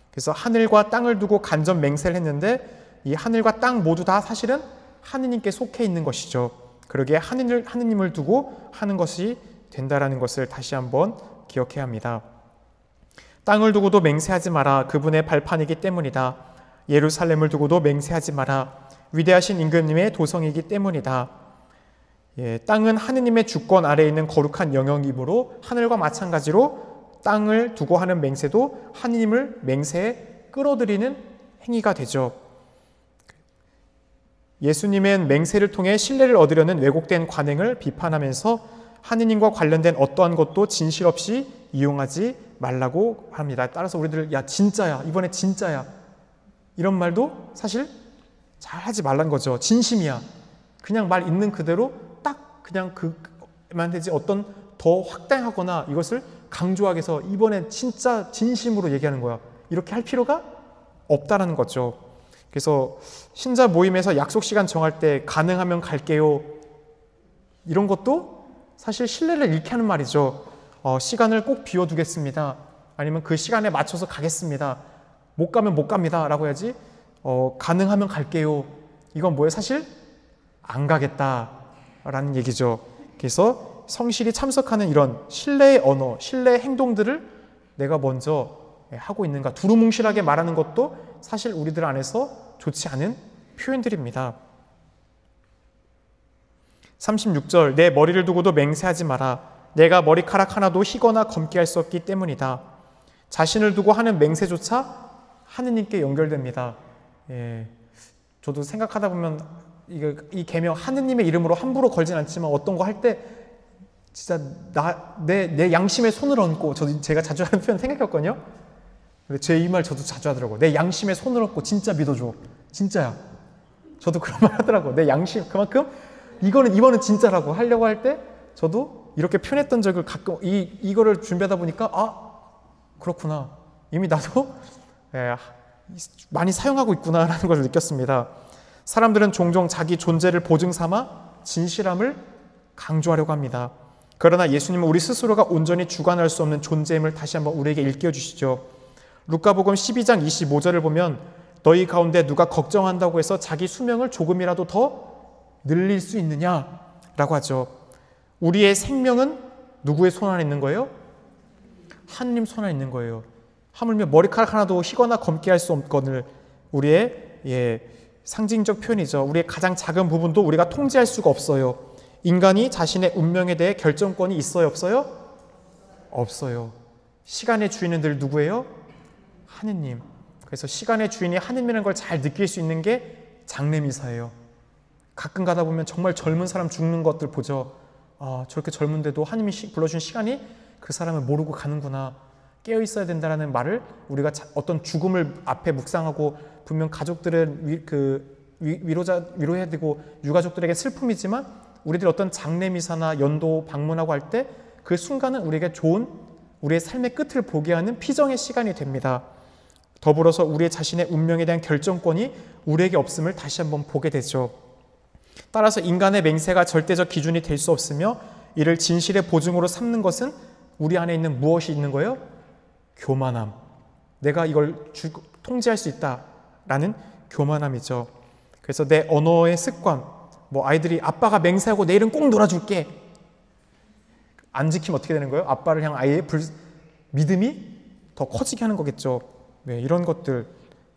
그래서 하늘과 땅을 두고 간접 맹세를 했는데, 이 하늘과 땅 모두 다 사실은 하느님께 속해 있는 것이죠. 그러기에 하느님을 두고 하는 것이 된다라는 것을 다시 한번 기억해야 합니다. 땅을 두고도 맹세하지 마라. 그분의 발판이기 때문이다. 예루살렘을 두고도 맹세하지 마라. 위대하신 임금님의 도성이기 때문이다. 땅은 하느님의 주권 아래에 있는 거룩한 영역이므로 하늘과 마찬가지로 땅을 두고 하는 맹세도 하느님을 맹세에 끌어들이는 행위가 되죠. 예수님은 맹세를 통해 신뢰를 얻으려는 왜곡된 관행을 비판하면서 하느님과 관련된 어떠한 것도 진실 없이 이용하지 말라고 합니다. 따라서 우리들 야 진짜야, 이번에 진짜야, 이런 말도 사실 잘 하지 말란 거죠. 진심이야. 그냥 말 있는 그대로 딱 그냥 그만 되지, 어떤 더 확대하거나 이것을 강조하게 해서 이번에 진짜 진심으로 얘기하는 거야, 이렇게 할 필요가 없다라는 거죠. 그래서 신자 모임에서 약속 시간 정할 때 가능하면 갈게요, 이런 것도 사실 신뢰를 잃게 하는 말이죠. 시간을 꼭 비워두겠습니다. 아니면 그 시간에 맞춰서 가겠습니다. 못 가면 못 갑니다 라고 해야지, 가능하면 갈게요, 이건 뭐예요? 사실 안 가겠다라는 얘기죠. 그래서 성실히 참석하는 이런 신뢰의 언어, 신뢰의 행동들을 내가 먼저 하고 있는가, 두루뭉실하게 말하는 것도 사실 우리들 안에서 좋지 않은 표현들입니다. 36절, 내 머리를 두고도 맹세하지 마라. 내가 머리카락 하나도 희거나 검게 할 수 없기 때문이다. 자신을 두고 하는 맹세조차 하느님께 연결됩니다. 저도 생각하다 보면 이 계명 하느님의 이름으로 함부로 걸진 않지만, 어떤 거 할 때 진짜 내 양심에 손을 얹고, 제가 자주 하는 표현 생각했거든요. 근데 제 이 말 저도 자주 하더라고요. 내 양심에 손을 얹고 진짜 믿어줘. 진짜야. 저도 그런 말 하더라고요. 내 양심, 그만큼 이거는 진짜라고 하려고 할 때 저도 이렇게 표현했던 적을 가끔, 이거를 준비하다 보니까 그렇구나, 이미 나도 많이 사용하고 있구나라는 걸 느꼈습니다. 사람들은 종종 자기 존재를 보증 삼아 진실함을 강조하려고 합니다. 그러나 예수님은 우리 스스로가 온전히 주관할 수 없는 존재임을 다시 한번 우리에게 일깨워주시죠. 루카복음 12장 25절을 보면 너희 가운데 누가 걱정한다고 해서 자기 수명을 조금이라도 더 늘릴 수 있느냐라고 하죠. 우리의 생명은 누구의 손 안에 있는 거예요? 하느님 손 안에 있는 거예요. 하물며 머리카락 하나도 희거나 검게 할 수 없거늘, 우리의 상징적 표현이죠. 우리의 가장 작은 부분도 우리가 통제할 수가 없어요. 인간이 자신의 운명에 대해 결정권이 있어요, 없어요? 없어요. 시간의 주인은 늘 누구예요? 하느님. 그래서 시간의 주인이 하느님이라는 걸 잘 느낄 수 있는 게 장례미사예요. 가끔 가다 보면 정말 젊은 사람 죽는 것들 보죠. 아, 저렇게 젊은데도 하느님이 불러준 시간이 그 사람을 모르고 가는구나. 깨어 있어야 된다는 말을 우리가 어떤 죽음을 앞에 묵상하고, 분명 가족들은 위로해야 되고 유가족들에게 슬픔이지만 우리들 어떤 장례미사나 연도 방문하고 할 때 그 순간은 우리에게 좋은 우리의 삶의 끝을 보게 하는 피정의 시간이 됩니다. 더불어서 우리의 자신의 운명에 대한 결정권이 우리에게 없음을 다시 한번 보게 되죠. 따라서 인간의 맹세가 절대적 기준이 될 수 없으며 이를 진실의 보증으로 삼는 것은 우리 안에 있는 무엇이 있는 거예요? 교만함. 내가 이걸 통제할 수 있다라는 교만함이죠. 그래서 내 언어의 습관, 아이들이 아빠가 맹세하고 내일은 꼭 놀아줄게. 안 지키면 어떻게 되는 거예요? 아빠를 향한 아이의 믿음이 더 커지게 하는 거겠죠. 네, 이런 것들,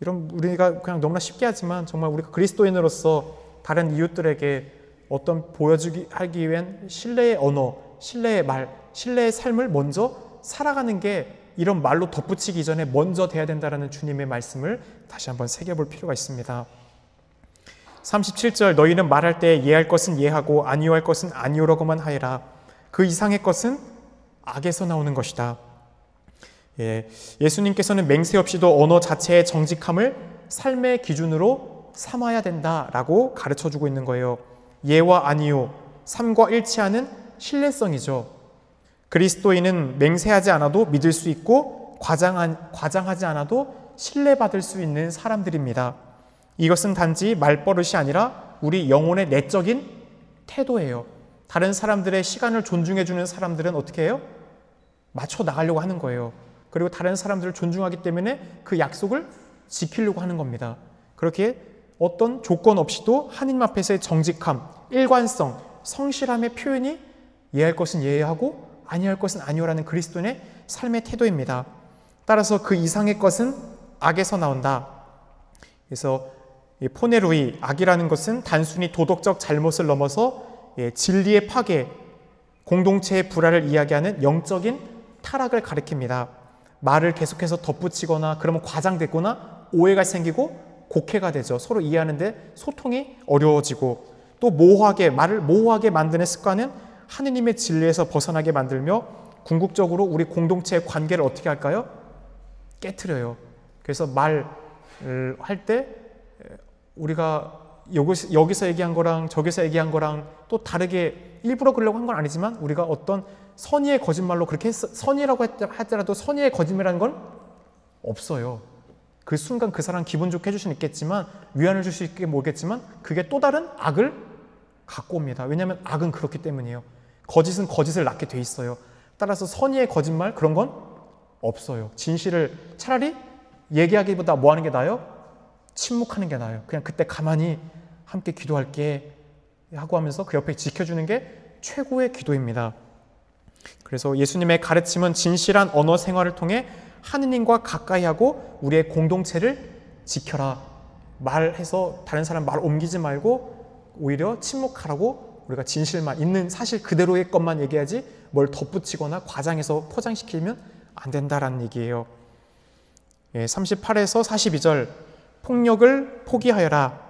우리가 그냥 너무나 쉽게 하지만 정말 우리가 그리스도인으로서 다른 이웃들에게 어떤 하기 위한 신뢰의 언어, 신뢰의 말, 신뢰의 삶을 먼저 살아가는 게 이런 말로 덧붙이기 전에 먼저 돼야 된다는 주님의 말씀을 다시 한번 새겨볼 필요가 있습니다. 37절, 너희는 말할 때 예할 것은 예하고 아니오할 것은 아니오라고만 하여라. 그 이상의 것은 악에서 나오는 것이다. 예수님께서는 맹세 없이도 언어 자체의 정직함을 삶의 기준으로 삼아야 된다라고 가르쳐주고 있는 거예요. 예와 아니오, 삶과 일치하는 신뢰성이죠. 그리스도인은 맹세하지 않아도 믿을 수 있고 과장하지 않아도 신뢰받을 수 있는 사람들입니다. 이것은 단지 말버릇이 아니라 우리 영혼의 내적인 태도예요. 다른 사람들의 시간을 존중해주는 사람들은 어떻게 해요? 맞춰 나가려고 하는 거예요. 그리고 다른 사람들을 존중하기 때문에 그 약속을 지키려고 하는 겁니다. 그렇게 어떤 조건 없이도 하느님 앞에서의 정직함, 일관성, 성실함의 표현이 예할 것은 예하고 아니할 것은 아니오라는 그리스도인의 삶의 태도입니다. 따라서 그 이상의 것은 악에서 나온다. 그래서 포네루이, 악이라는 것은 단순히 도덕적 잘못을 넘어서 진리의 파괴, 공동체의 불화를 이야기하는 영적인 타락을 가리킵니다. 말을 계속해서 덧붙이거나 그러면 과장되거나 오해가 생기고 곡해가 되죠. 서로 이해하는데 소통이 어려워지고, 또 말을 모호하게 만드는 습관은 하느님의 진리에서 벗어나게 만들며 궁극적으로 우리 공동체의 관계를 어떻게 할까요? 깨트려요. 그래서 말을 할 때 우리가 여기서 얘기한 거랑 저기서 얘기한 거랑 또 다르게 일부러 그러려고 한 건 아니지만 우리가 어떤 선의의 거짓말로 그렇게 선의라고 하더라도 선의의 거짓말이라는 건 없어요. 그 순간 그 사람 기분 좋게 해줄 수는 있겠지만, 위안을 줄 수 있게 모르겠지만 그게 또 다른 악을 갖고 옵니다. 왜냐하면 악은 그렇기 때문이에요. 거짓은 거짓을 낳게 돼 있어요. 따라서 선의의 거짓말 그런 건 없어요. 진실을 차라리 얘기하기보다 뭐 하는 게 나아요? 침묵하는 게 나아요. 그냥 그때 가만히 함께 기도할게 하고 하면서 그 옆에 지켜주는 게 최고의 기도입니다. 그래서 예수님의 가르침은 진실한 언어 생활을 통해 하느님과 가까이 하고 우리의 공동체를 지켜라. 말해서 다른 사람 말 옮기지 말고 오히려 침묵하라고, 우리가 진실만 있는 사실 그대로의 것만 얘기하지 뭘 덧붙이거나 과장해서 포장시키면 안 된다라는 얘기예요. 38에서 42절, 폭력을 포기하여라.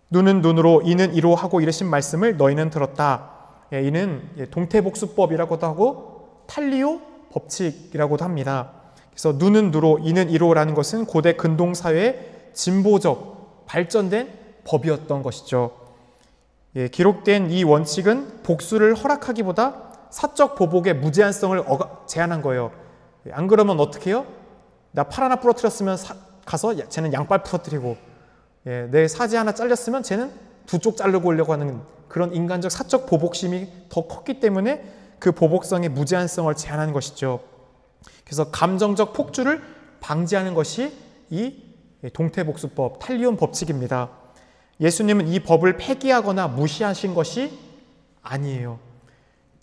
눈은 눈으로 이는 이로 하고 이르신 말씀을 너희는 들었다. 이는 동태복수법이라고도 하고 탈리오 법칙이라고도 합니다. 그래서 눈은 누로 이는 이로라는 것은 고대 근동사회의 진보적 발전된 법이었던 것이죠. 기록된 이 원칙은 복수를 허락하기보다 사적 보복의 무제한성을 제한한 거예요. 안 그러면 어떻게 해요? 나 팔 하나 부러뜨렸으면 가서 쟤는 양발 부러뜨리고, 내 사지 하나 잘렸으면 쟤는 두 쪽 자르고 오려고 하는 그런 인간적 사적 보복심이 더 컸기 때문에 그 보복성의 무제한성을 제한하는 것이죠. 그래서 감정적 폭주를 방지하는 것이 이 동태복수법, 탈리온 법칙입니다. 예수님은 이 법을 폐기하거나 무시하신 것이 아니에요.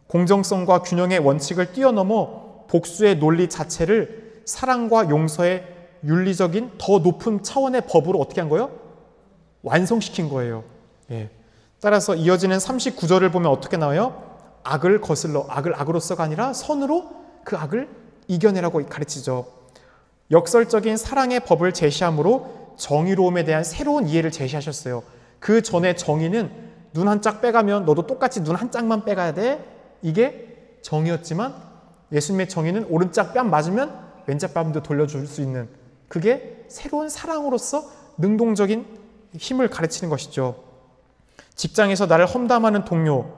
공정성과 균형의 원칙을 뛰어넘어 복수의 논리 자체를 사랑과 용서의 윤리적인 더 높은 차원의 법으로 어떻게 한 거예요? 완성시킨 거예요. 예. 따라서 이어지는 39절을 보면 어떻게 나와요? 악을 거슬러, 악을 악으로서가 아니라 선으로 그 악을 이겨내라고 가르치죠. 역설적인 사랑의 법을 제시함으로 정의로움에 대한 새로운 이해를 제시하셨어요. 그 전에 정의는 눈 한 짝 빼가면 너도 똑같이 눈 한 짝만 빼가야 돼. 이게 정의였지만 예수님의 정의는 오른짝 뺨 맞으면 왼쪽 뺨도 돌려줄 수 있는, 그게 새로운 사랑으로서 능동적인 힘을 가르치는 것이죠. 직장에서 나를 험담하는 동료,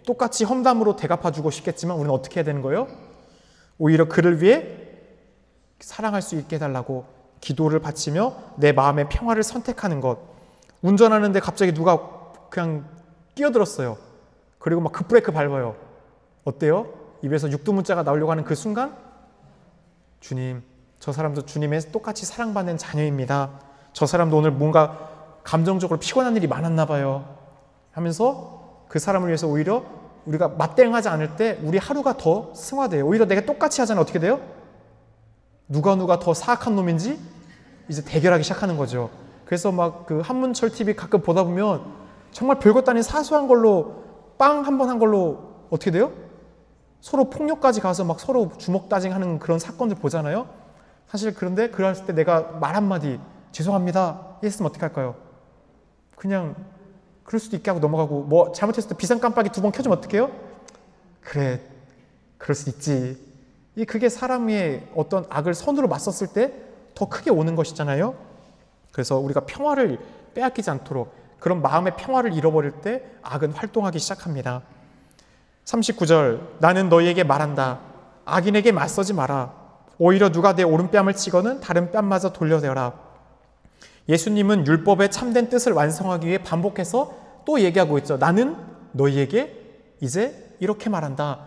똑같이 험담으로 대갚아주고 싶겠지만 우리는 어떻게 해야 되는 거예요? 오히려 그를 위해 사랑할 수 있게 해달라고 기도를 바치며 내 마음의 평화를 선택하는 것. 운전하는데 갑자기 누가 그냥 끼어들었어요. 그리고 막 급브레이크 밟아요. 어때요? 입에서 육두문자가 나오려고 하는 그 순간, 주님, 저 사람도 주님의 똑같이 사랑받는 자녀입니다. 저 사람도 오늘 뭔가 감정적으로 피곤한 일이 많았나 봐요 하면서 그 사람을 위해서 오히려 우리가 맞대응하지 않을 때 우리 하루가 더 승화돼요. 오히려 내가 똑같이 하잖아요. 어떻게 돼요? 누가 더 사악한 놈인지 이제 대결하기 시작하는 거죠. 그래서 막 그 한문철 TV 가끔 보다 보면 정말 별것도 아닌 사소한 걸로 빵 한 번 한 걸로 어떻게 돼요? 서로 폭력까지 가서 막 서로 주먹 다짐하는 그런 사건들 보잖아요. 사실 그런데 그랬을 때 내가 말 한마디 죄송합니다 했으면 어떻게 할까요? 그냥 그럴 수도 있게 하고 넘어가고, 뭐 잘못했을 때 비상 깜빡이 2번 켜주면 어떡해요? 그래, 그럴 수 있지. 그게 사람의 어떤 악을 선으로 맞섰을 때 더 크게 오는 것이잖아요. 그래서 우리가 평화를 빼앗기지 않도록, 그런 마음의 평화를 잃어버릴 때 악은 활동하기 시작합니다. 39절, 나는 너희에게 말한다. 악인에게 맞서지 마라. 오히려 누가 내 오른뺨을 치거든 다른 뺨마저 돌려대어라. 예수님은 율법의 참된 뜻을 완성하기 위해 반복해서 또 얘기하고 있죠. 나는 너희에게 이제 이렇게 말한다.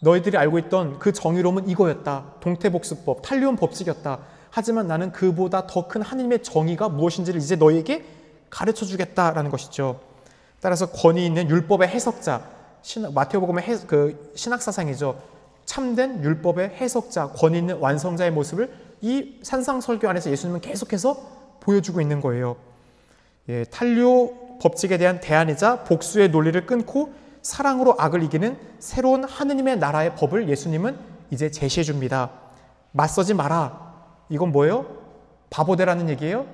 너희들이 알고 있던 그 정의로움은 이거였다. 동태복수법, 탈리온 법칙이었다. 하지만 나는 그보다 더 큰 하나님의 정의가 무엇인지를 이제 너희에게 가르쳐 주겠다라는 것이죠. 따라서 권위 있는 율법의 해석자, 마태복음의 신학사상이죠. 참된 율법의 해석자, 권위 있는 완성자의 모습을 이 산상설교 안에서 예수님은 계속해서 보여주고 있는 거예요. 탈리오 법칙에 대한 대안이자 복수의 논리를 끊고 사랑으로 악을 이기는 새로운 하느님의 나라의 법을 예수님은 이제 제시해 줍니다. 맞서지 마라. 이건 뭐예요? 바보되라는 얘기예요?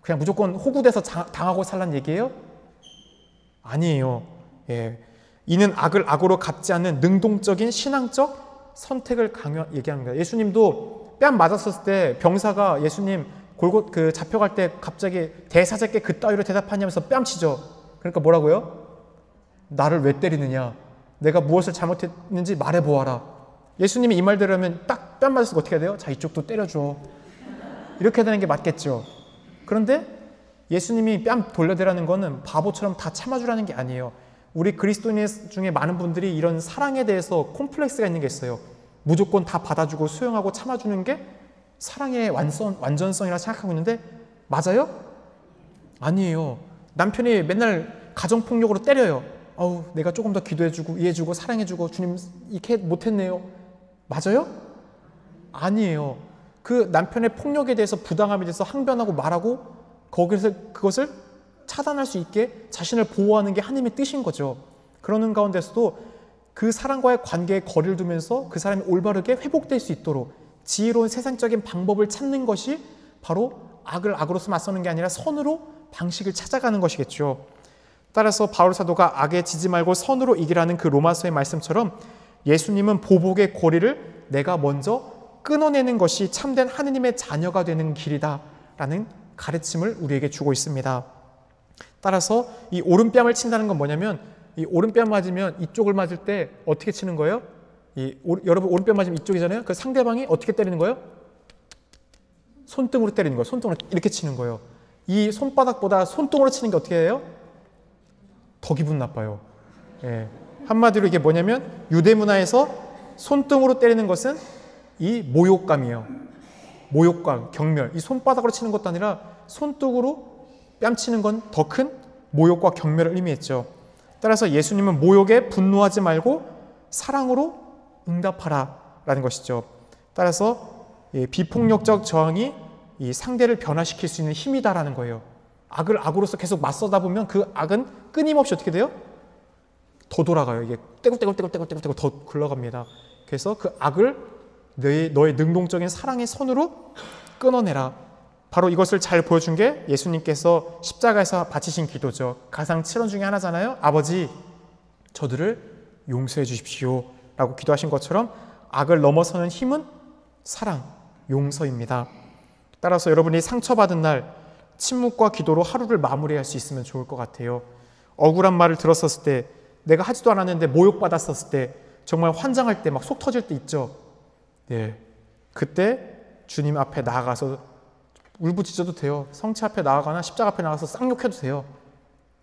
그냥 무조건 호구돼서 당하고 살라는 얘기예요? 아니에요. 이는 악을 악으로 갚지 않는 능동적인 신앙적 선택을 얘기합니다. 예수님도 뺨 맞았을 때 병사가 예수님 잡혀갈 때 갑자기 대사제께 그따위로 대답하냐면서 뺨치죠. 그러니까 뭐라고요? 나를 왜 때리느냐? 내가 무엇을 잘못했는지 말해보아라. 예수님이 이 말대로 하면 딱 뺨 맞았을 때 어떻게 해야 돼요? 자, 이쪽도 때려줘. 이렇게 되는 게 맞겠죠. 그런데 예수님이 뺨 돌려대라는 거는 바보처럼 다 참아주라는 게 아니에요. 우리 그리스도인 중에 많은 분들이 이런 사랑에 대해서 콤플렉스가 있는 게 있어요. 무조건 다 받아주고 수용하고 참아주는 게 사랑의 완전성이라 생각하고 있는데 맞아요? 아니에요. 남편이 맨날 가정폭력으로 때려요. 아우, 내가 조금 더 기도해주고 이해해주고 사랑해주고 주님 이렇게 못했네요. 맞아요? 아니에요. 그 남편의 폭력에 대해서 부당함에 대해서 항변하고 말하고 거기서 그것을 차단할 수 있게 자신을 보호하는 게 하나님의 뜻인 거죠. 그러는 가운데서도 그 사람과의 관계에 거리를 두면서 그 사람이 올바르게 회복될 수 있도록 지혜로운 세상적인 방법을 찾는 것이 바로 악을 악으로서 맞서는 게 아니라 선으로 방식을 찾아가는 것이겠죠. 따라서 바울 사도가 악에 지지 말고 선으로 이기라는 그 로마서의 말씀처럼 예수님은 보복의 고리를 내가 먼저 끊어내는 것이 참된 하느님의 자녀가 되는 길이다 라는 가르침을 우리에게 주고 있습니다. 따라서 이 오른뺨을 친다는 건 뭐냐면, 이 오른뺨 맞으면 이쪽을 맞을 때 어떻게 치는 거예요? 여러분 오른뺨 맞으면 이쪽이잖아요. 그 상대방이 어떻게 때리는 거예요? 손등으로 때리는 거예요. 손등으로 이렇게 치는 거예요. 이 손바닥보다 손등으로 치는 게 어떻게 해요? 더 기분 나빠요. 한마디로 이게 뭐냐면 유대 문화에서 손등으로 때리는 것은 이 모욕감이에요. 모욕감, 경멸. 이 손바닥으로 치는 것도 아니라 손등으로 뺨치는 건 더 큰 모욕과 경멸을 의미했죠. 따라서 예수님은 모욕에 분노하지 말고 사랑으로 응답하라 라는 것이죠. 따라서 비폭력적 저항이 이 상대를 변화시킬 수 있는 힘이다라는 거예요. 악을 악으로서 계속 맞서다 보면 그 악은 끊임없이 어떻게 돼요? 더 돌아가요. 이게 떼굴떼굴 더 굴러갑니다. 그래서 그 악을 너의 능동적인 사랑의 선으로 끊어내라. 바로 이것을 잘 보여준 게 예수님께서 십자가에서 바치신 기도죠. 가상 7원 중에 하나잖아요. 아버지, 저들을 용서해 주십시오 라고 기도하신 것처럼 악을 넘어서는 힘은 사랑, 용서입니다. 따라서 여러분이 상처받은 날 침묵과 기도로 하루를 마무리할 수 있으면 좋을 것 같아요. 억울한 말을 들었었을 때, 내가 하지도 않았는데 모욕받았었을 때, 정말 환장할 때 막 속 터질 때 있죠. 예, 그때 주님 앞에 나아가서 울부짖어도 돼요. 성체 앞에 나아가나 십자가 앞에 나가서 쌍욕해도 돼요.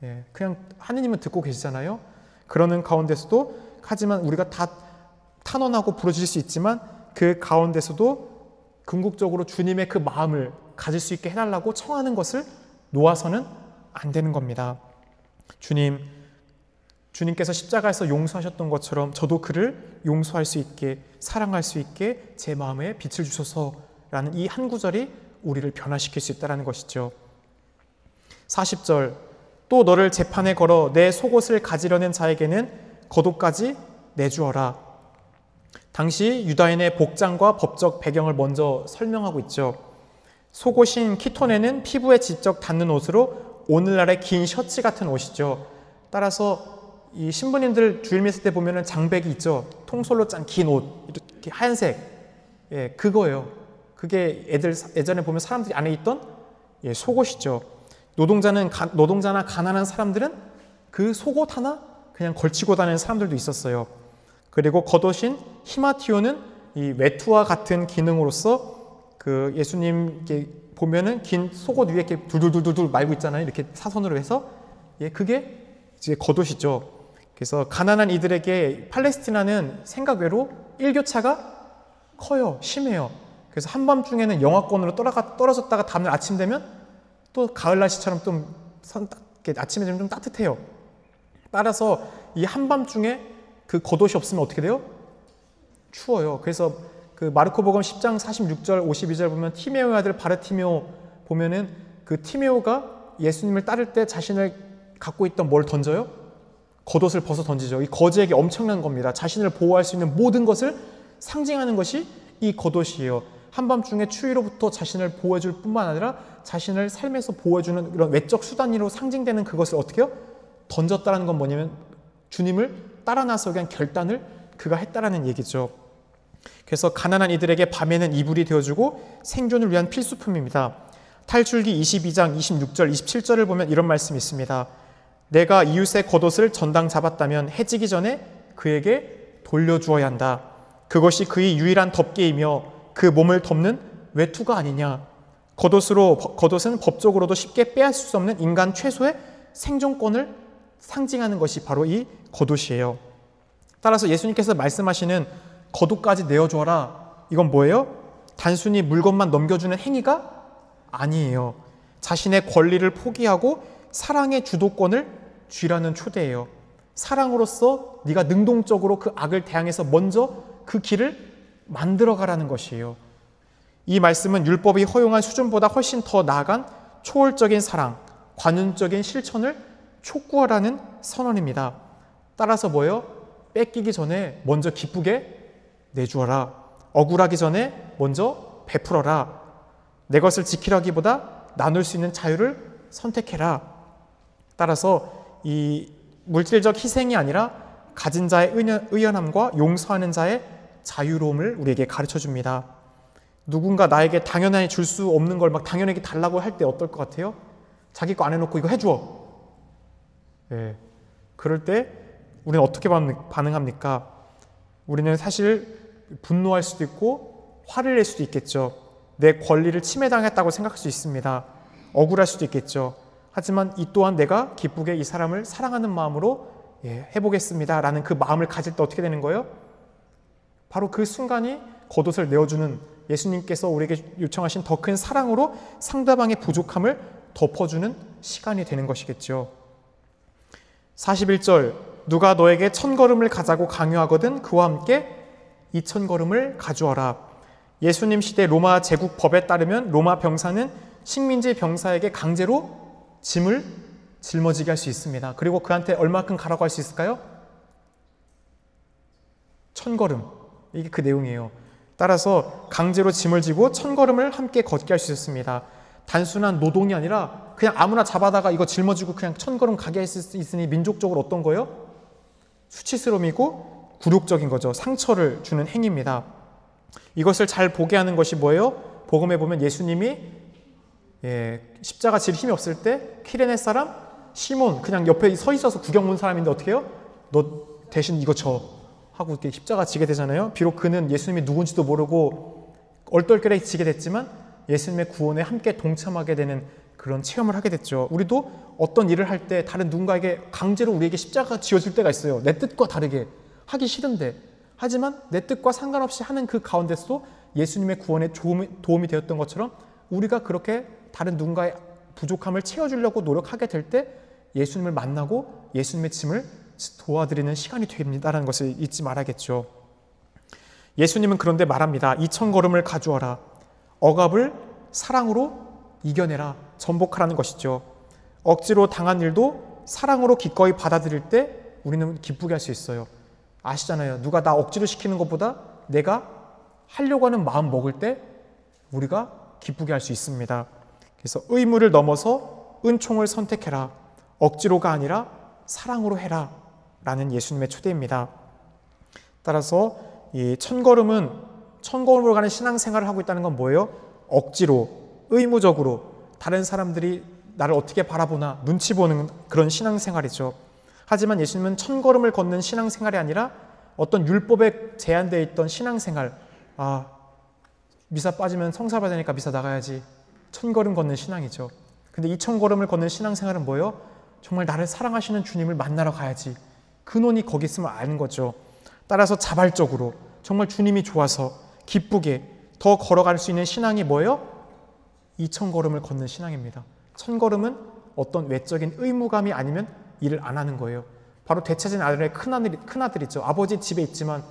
예, 그냥 하느님은 듣고 계시잖아요. 그러는 가운데서도, 하지만 우리가 다 탄원하고 부르짖을 수 있지만 그 가운데서도 궁극적으로 주님의 그 마음을 가질 수 있게 해달라고 청하는 것을 놓아서는 안 되는 겁니다. 주님께서 십자가에서 용서하셨던 것처럼 저도 그를 용서할 수 있게, 사랑할 수 있게 제 마음에 빛을 주소서라는 이 한 구절이 우리를 변화시킬 수 있다는 것이죠. 40절, 또 너를 재판에 걸어 내 속옷을 가지려는 자에게는 겉옷까지 내주어라. 당시 유다인의 복장과 법적 배경을 먼저 설명하고 있죠. 속옷인 키토네는 피부에 직접 닿는 옷으로 오늘날의 긴 셔츠 같은 옷이죠. 따라서 이 신부님들 주일 미사 때 보면은 장백이 있죠. 통솔로 짠 긴 옷, 이렇게 하얀색. 예, 그거예요. 그게 예전에 보면 사람들이 안에 있던 속옷이죠. 노동자나 가난한 사람들은 그 속옷 하나 그냥 걸치고 다니는 사람들도 있었어요. 그리고 겉옷인 히마티오는 이 외투와 같은 기능으로서 그 예수님 보면은 긴 속옷 위에 이렇게 둘둘둘둘 말고 있잖아요. 이렇게 사선으로 해서, 예, 그게 이제 겉옷이죠. 그래서 가난한 이들에게 팔레스티나는 생각 외로 일교차가 커요. 심해요. 그래서 한밤중에는 영하권으로 떨어졌다가 다음날 아침 되면 또 가을 날씨처럼 좀 아침에 되면 좀 따뜻해요. 따라서 이 한밤중에 그 겉옷이 없으면 어떻게 돼요? 추워요. 그래서 그 마르코복음 10장 46절 52절 보면 티메오의 아들 바르티메오 보면은 그 티메오가 예수님을 따를 때 자신을 갖고 있던 뭘 던져요? 겉옷을 벗어 던지죠. 이 거지에게 엄청난 겁니다. 자신을 보호할 수 있는 모든 것을 상징하는 것이 이 겉옷이에요. 한밤중에 추위로부터 자신을 보호해줄 뿐만 아니라 자신을 삶에서 보호해주는 이런 외적 수단으로 상징되는 그것을 어떻게 해요? 던졌다는 건 뭐냐면 주님을 따라 나서기 위한 결단을 그가 했다라는 얘기죠. 그래서 가난한 이들에게 밤에는 이불이 되어주고 생존을 위한 필수품입니다. 탈출기 22장 26절 27절을 보면 이런 말씀이 있습니다. 내가 이웃의 겉옷을 전당 잡았다면 해지기 전에 그에게 돌려주어야 한다. 그것이 그의 유일한 덮개이며 그 몸을 덮는 외투가 아니냐. 겉옷은 법적으로도 쉽게 빼앗을 수 없는 인간 최소의 생존권을 상징하는 것이 바로 이 겉옷이에요. 따라서 예수님께서 말씀하시는 겉옷까지 내어줘라. 이건 뭐예요? 단순히 물건만 넘겨주는 행위가 아니에요. 자신의 권리를 포기하고 사랑의 주도권을 쥐라는 초대예요. 사랑으로서 네가 능동적으로 그 악을 대항해서 먼저 그 길을 만들어가라는 것이에요. 이 말씀은 율법이 허용한 수준보다 훨씬 더 나아간 초월적인 사랑, 관용적인 실천을 촉구하라는 선언입니다. 따라서 뭐예요? 뺏기기 전에 먼저 기쁘게 내주어라. 억울하기 전에 먼저 베풀어라. 내 것을 지키라기보다 나눌 수 있는 자유를 선택해라. 따라서 이 물질적 희생이 아니라 가진 자의 의연함과 용서하는 자의 자유로움을 우리에게 가르쳐줍니다. 누군가 나에게 당연히 줄 수 없는 걸 막 당연하게 달라고 할 때 어떨 것 같아요? 자기 거 안 해놓고 이거 해줘. 예. 그럴 때 우리는 어떻게 반응합니까? 우리는 사실 분노할 수도 있고 화를 낼 수도 있겠죠. 내 권리를 침해당했다고 생각할 수 있습니다. 억울할 수도 있겠죠. 하지만 이 또한 내가 기쁘게 이 사람을 사랑하는 마음으로 해보겠습니다 라는 그 마음을 가질 때 어떻게 되는 거예요? 바로 그 순간이 겉옷을 내어주는 예수님께서 우리에게 요청하신 더 큰 사랑으로 상대방의 부족함을 덮어주는 시간이 되는 것이겠죠. 41절, 누가 너에게 1000걸음을 가자고 강요하거든 그와 함께 2000걸음을 가져와라. 예수님 시대 로마 제국 법에 따르면 로마 병사는 식민지 병사에게 강제로 짐을 짊어지게 할 수 있습니다. 그리고 그한테 얼마큼 가라고 할 수 있을까요? 1000걸음. 이게 그 내용이에요. 따라서 강제로 짐을 지고 1000걸음을 함께 걷게 할 수 있었습니다. 단순한 노동이 아니라 그냥 아무나 잡아다가 이거 짊어지고 그냥 1000걸음 가게 할 수 있으니 민족적으로 어떤 거예요? 수치스러움이고 굴욕적인 거죠. 상처를 주는 행위입니다. 이것을 잘 보게 하는 것이 뭐예요? 복음에 보면 예수님이 십자가 질 힘이 없을 때 키레네 사람 시몬 그냥 옆에 서 있어서 구경 본 사람인데 어떻게 해요? 너 대신 이거 줘 하고 이렇게 십자가 지게 되잖아요. 비록 그는 예수님이 누군지도 모르고 얼떨결에 지게 됐지만 예수님의 구원에 함께 동참하게 되는 그런 체험을 하게 됐죠. 우리도 어떤 일을 할 때 다른 누군가에게 강제로 우리에게 십자가가 지어질 때가 있어요. 내 뜻과 다르게 하기 싫은데, 하지만 내 뜻과 상관없이 하는 그 가운데서도 예수님의 구원에 도움이 되었던 것처럼 우리가 그렇게 다른 누군가의 부족함을 채워주려고 노력하게 될 때 예수님을 만나고 예수님의 짐을 도와드리는 시간이 됩니다라는 것을 잊지 말아야겠죠. 예수님은 그런데 말합니다. 2000걸음을 가져와라. 억압을 사랑으로 이겨내라. 전복하라는 것이죠. 억지로 당한 일도 사랑으로 기꺼이 받아들일 때 우리는 기쁘게 할 수 있어요. 아시잖아요. 누가 나 억지로 시키는 것보다 내가 하려고 하는 마음 먹을 때 우리가 기쁘게 할 수 있습니다. 그래서 의무를 넘어서 은총을 선택해라. 억지로가 아니라 사랑으로 해라 라는 예수님의 초대입니다. 따라서 이 1000걸음으로 가는 신앙생활을 하고 있다는 건 뭐예요? 억지로, 의무적으로 다른 사람들이 나를 어떻게 바라보나 눈치 보는 그런 신앙생활이죠. 하지만 예수님은 1000걸음을 걷는 신앙생활이 아니라 어떤 율법에 제한되어 있던 신앙생활, 미사 빠지면 성사 받으니까 미사 나가야지, 1000걸음 걷는 신앙이죠. 근데 2000걸음을 걷는 신앙생활은 뭐예요? 정말 나를 사랑하시는 주님을 만나러 가야지. 근원이 거기 있으면 아는 거죠. 따라서 자발적으로 정말 주님이 좋아서 기쁘게 더 걸어갈 수 있는 신앙이 뭐예요? 2000걸음을 걷는 신앙입니다. 1000걸음은 어떤 외적인 의무감이 아니면 일을 안 하는 거예요. 바로 되찾은 아들의 큰아들이죠. 아버지 집에 있지만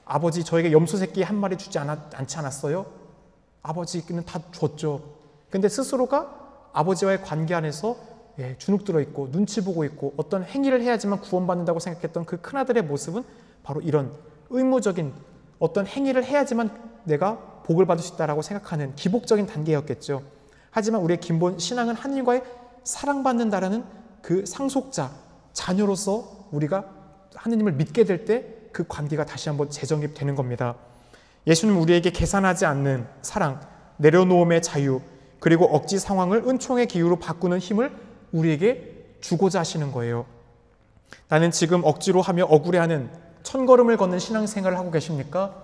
아버지 저에게 염소 새끼 한 마리 주지 않지 않았어요? 아버지는 다 줬죠. 근데 스스로가 아버지와의 관계 안에서 주눅 들어 있고 눈치 보고 있고 어떤 행위를 해야지만 구원받는다고 생각했던 그 큰아들의 모습은 바로 이런 의무적인 어떤 행위를 해야지만 내가 복을 받을 수 있다고 생각하는 기복적인 단계였겠죠. 하지만 우리의 기본 신앙은 하나님과의 사랑받는다라는 그 상속자, 자녀로서 우리가 하나님을 믿게 될 때 그 관계가 다시 한번 재정립되는 겁니다. 예수님은 우리에게 계산하지 않는 사랑, 내려놓음의 자유, 그리고 억지 상황을 은총의 기후로 바꾸는 힘을 우리에게 주고자 하시는 거예요. 나는 지금 억지로 하며 억울해하는 1000걸음을 걷는 신앙생활을 하고 계십니까?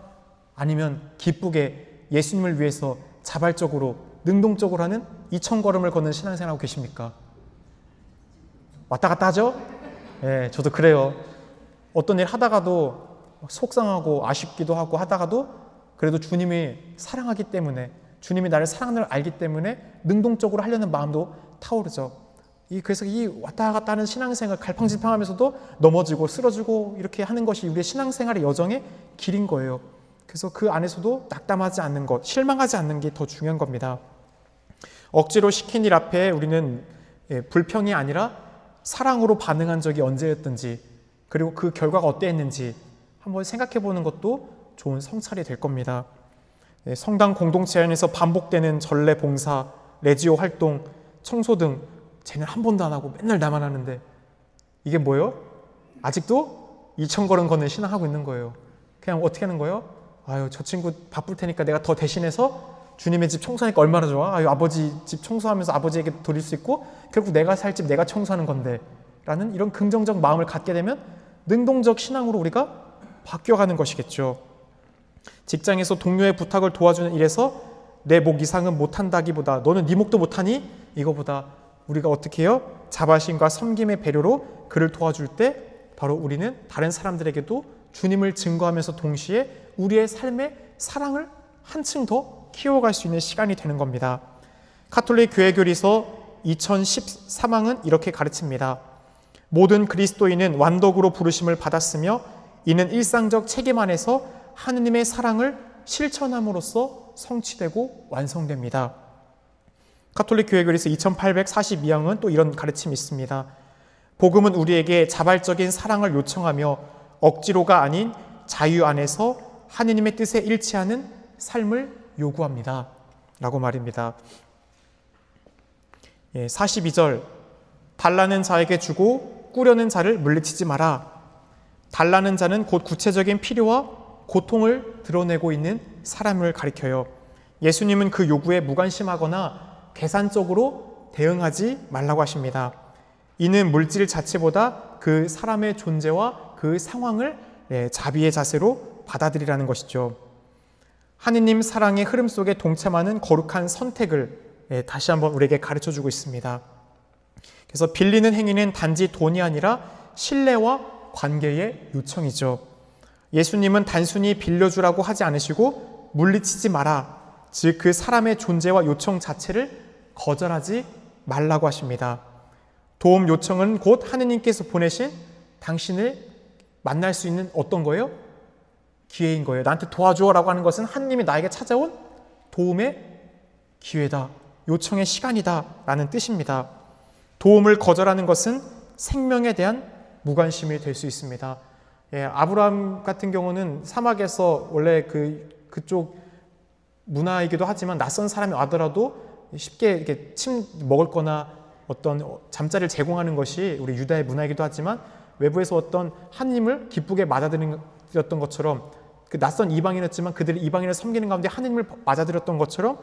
아니면 기쁘게 예수님을 위해서 자발적으로 능동적으로 하는 2000걸음을 걷는 신앙생활을 하고 계십니까? 왔다 갔다 하죠? 저도 그래요. 어떤 일 하다가도 속상하고 아쉽기도 하고 하다가도 그래도 주님이 사랑하기 때문에, 주님이 나를 사랑하는 걸 알기 때문에 능동적으로 하려는 마음도 타오르죠. 그래서 이 왔다 갔다 하는 신앙생활 갈팡질팡하면서도 넘어지고 쓰러지고 이렇게 하는 것이 우리의 신앙생활의 여정의 길인 거예요. 그래서 그 안에서도 낙담하지 않는 것, 실망하지 않는 게 더 중요한 겁니다. 억지로 시킨 일 앞에 우리는 불평이 아니라 사랑으로 반응한 적이 언제였든지, 그리고 그 결과가 어땠는지 한번 생각해 보는 것도 좋은 성찰이 될 겁니다. 성당 공동체 안에서 반복되는 전례 봉사, 레지오 활동, 청소 등 쟤는 한 번도 안 하고 맨날 나만 하는데 이게 뭐예요? 아직도 2000걸음 걷는 신앙하고 있는 거예요. 그냥 어떻게 하는 거예요? 저 친구 바쁠 테니까 내가 더 대신해서 주님의 집 청소하니까 얼마나 좋아? 아버지 집 청소하면서 아버지에게 드릴 수 있고 결국 내가 살 집 내가 청소하는 건데 라는 이런 긍정적 마음을 갖게 되면 능동적 신앙으로 우리가 바뀌어가는 것이겠죠. 직장에서 동료의 부탁을 도와주는 일에서 내 목 이상은 못한다기보다 너는 네 목도 못하니? 이거보다 우리가 어떻게 해요? 자바심과 섬김의 배려로 그를 도와줄 때 바로 우리는 다른 사람들에게도 주님을 증거하면서 동시에 우리의 삶의 사랑을 한층 더 키워갈 수 있는 시간이 되는 겁니다. 가톨릭 교회교리서 2013항은 이렇게 가르칩니다. 모든 그리스도인은 완덕으로 부르심을 받았으며 이는 일상적 책임 안에서 하느님의 사랑을 실천함으로써 성취되고 완성됩니다. 가톨릭 교회교리서 2842항은 또 이런 가르침이 있습니다. 복음은 우리에게 자발적인 사랑을 요청하며 억지로가 아닌 자유 안에서 하느님의 뜻에 일치하는 삶을 요구합니다. 라고 말입니다. 42절, 달라는 자에게 주고 꾸려는 자를 물리치지 마라. 달라는 자는 곧 구체적인 필요와 고통을 드러내고 있는 사람을 가리켜요. 예수님은 그 요구에 무관심하거나 계산적으로 대응하지 말라고 하십니다. 이는 물질 자체보다 그 사람의 존재와 그 상황을 자비의 자세로 받아들이라는 것이죠. 하느님 사랑의 흐름 속에 동참하는 거룩한 선택을 다시 한번 우리에게 가르쳐주고 있습니다. 그래서 빌리는 행위는 단지 돈이 아니라 신뢰와 관계의 요청이죠. 예수님은 단순히 빌려주라고 하지 않으시고 물리치지 마라, 즉 그 사람의 존재와 요청 자체를 거절하지 말라고 하십니다. 도움 요청은 곧 하느님께서 보내신 당신을 만날 수 있는 어떤 거예요? 기회인 거예요. 나한테 도와줘라고 하는 것은 하느님이 나에게 찾아온 도움의 기회다, 요청의 시간이다 라는 뜻입니다. 도움을 거절하는 것은 생명에 대한 무관심이 될 수 있습니다. 아브라함 같은 경우는 사막에서 원래 그쪽 문화이기도 하지만 낯선 사람이 와더라도 쉽게 이렇게 먹을 거나 어떤 잠자리를 제공하는 것이 우리 유다의 문화이기도 하지만 외부에서 어떤 하느님을 기쁘게 맞아들였던 것처럼, 그 낯선 이방인이었지만 그들이 이방인을 섬기는 가운데 하느님을 맞아들였던 것처럼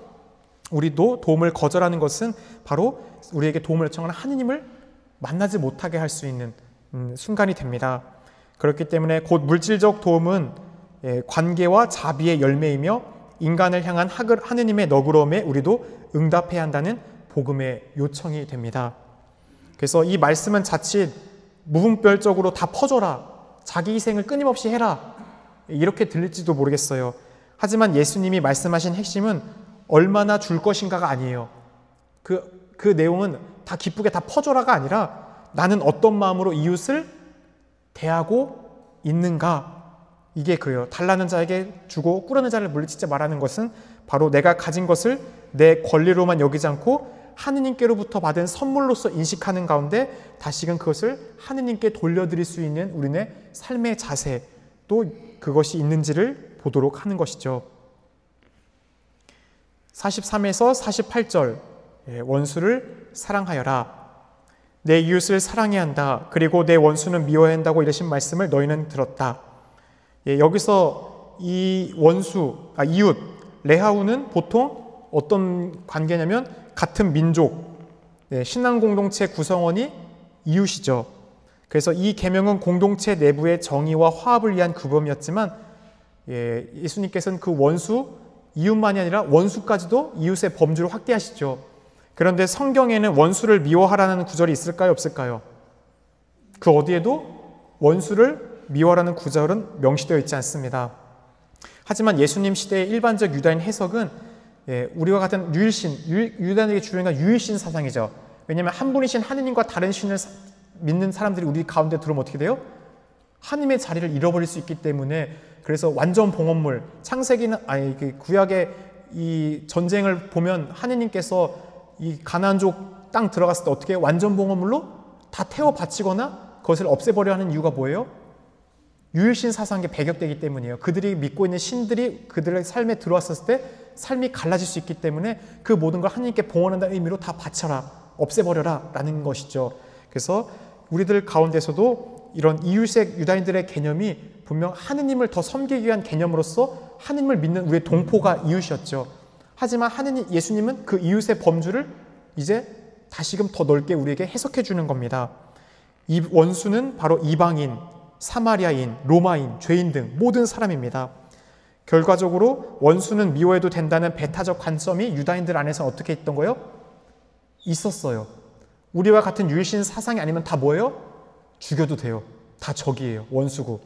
우리도 도움을 거절하는 것은 바로 우리에게 도움을 요청하는 하느님을 만나지 못하게 할 수 있는 순간이 됩니다. 그렇기 때문에 곧 물질적 도움은 관계와 자비의 열매이며 인간을 향한 하느님의 너그러움에 우리도 응답해야 한다는 복음의 요청이 됩니다. 그래서 이 말씀은 자칫 무분별적으로 다 퍼줘라, 자기 희생을 끊임없이 해라, 이렇게 들릴지도 모르겠어요. 하지만 예수님이 말씀하신 핵심은 얼마나 줄 것인가가 아니에요. 그 내용은 다 기쁘게 다 퍼줘라가 아니라 나는 어떤 마음으로 이웃을 대하고 있는가, 이게 그래요. 달라는 자에게 주고 꾸려는 자를 물리치지 말라는 것은 바로 내가 가진 것을 내 권리로만 여기지 않고 하느님께로부터 받은 선물로서 인식하는 가운데 다시금 그것을 하느님께 돌려드릴 수 있는 우리네 삶의 자세, 또 그것이 있는지를 보도록 하는 것이죠. 43에서 48절, 원수를 사랑하여라. 내 이웃을 사랑해야 한다. 그리고 내 원수는 미워야 한다고 이러신 말씀을 너희는 들었다. 여기서 이 이웃, 레하우는 보통 어떤 관계냐면 같은 민족, 신앙 공동체 구성원이 이웃이죠. 그래서 이 계명은 공동체 내부의 정의와 화합을 위한 규범이었지만 예수님께서는 그 원수, 이웃만이 아니라 원수까지도 이웃의 범주를 확대하시죠. 그런데 성경에는 원수를 미워하라는 구절이 있을까요? 없을까요? 그 어디에도 원수를 미워하라는 구절은 명시되어 있지 않습니다. 하지만 예수님 시대의 일반적 유다인 해석은 우리와 같은 유다인에게 주요한 유일신 사상이죠. 왜냐하면 한 분이신 하느님과 다른 신을 믿는 사람들이 우리 가운데 들어오면 어떻게 돼요? 하느님의 자리를 잃어버릴 수 있기 때문에, 그래서 완전 봉헌물, 구약의 이 전쟁을 보면 하느님께서 이 가나안족 땅 들어갔을 때 어떻게 완전 봉헌물로 다 태워 바치거나 그것을 없애버려 하는 이유가 뭐예요? 유일신 사상에 배격되기 때문이에요. 그들이 믿고 있는 신들이 그들의 삶에 들어왔을 때 삶이 갈라질 수 있기 때문에 그 모든 걸 하나님께 봉헌한다는 의미로 다 바쳐라, 없애버려라 라는 것이죠. 그래서 우리들 가운데서도 이런 이웃의 유다인들의 개념이 분명 하느님을 더 섬기기 위한 개념으로서 하느님을 믿는 우리의 동포가 이웃이었죠. 하지만 예수님은 그 이웃의 범주를 이제 다시금 더 넓게 우리에게 해석해 주는 겁니다. 이 원수는 바로 이방인, 사마리아인, 로마인, 죄인 등 모든 사람입니다. 결과적으로 원수는 미워해도 된다는 배타적 관점이 유다인들 안에서 어떻게 있던 거예요? 있었어요. 우리와 같은 유일신 사상이 아니면 다 뭐예요? 죽여도 돼요. 다 적이에요. 원수고.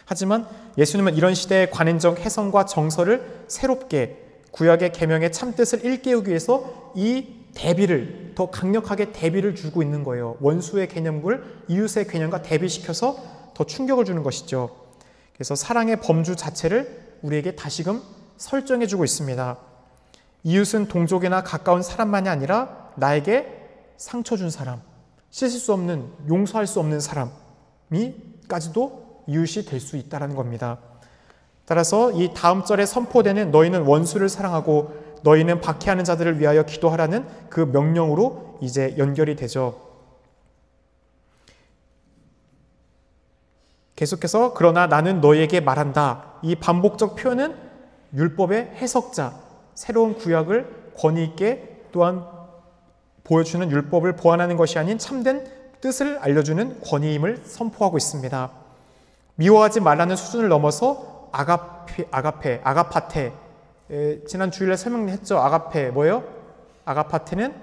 하지만 예수님은 이런 시대의 관행적 해석과 정서를 새롭게 구약의 계명의 참뜻을 일깨우기 위해서 이 대비를 더 강력하게 대비를 주고 있는 거예요. 원수의 개념을 이웃의 개념과 대비시켜서 더 충격을 주는 것이죠. 그래서 사랑의 범주 자체를 우리에게 다시금 설정해 주고 있습니다. 이웃은 동족이나 가까운 사람만이 아니라 나에게 상처 준 사람, 씻을 수 없는, 용서할 수 없는 사람이까지도 이웃이 될 수 있다는 겁니다. 따라서 이 다음 절에 선포되는 너희는 원수를 사랑하고 너희는 박해하는 자들을 위하여 기도하라는 그 명령으로 이제 연결이 되죠. 계속해서 그러나 나는 너희에게 말한다. 이 반복적 표현은 율법의 해석자, 새로운 구약을 권위 있게 또한 보여주는 율법을 보완하는 것이 아닌 참된 뜻을 알려주는 권위임을 선포하고 있습니다. 미워하지 말라는 수준을 넘어서 아가파테, 지난 주일에 설명했죠. 아가페 뭐예요? 아가파테는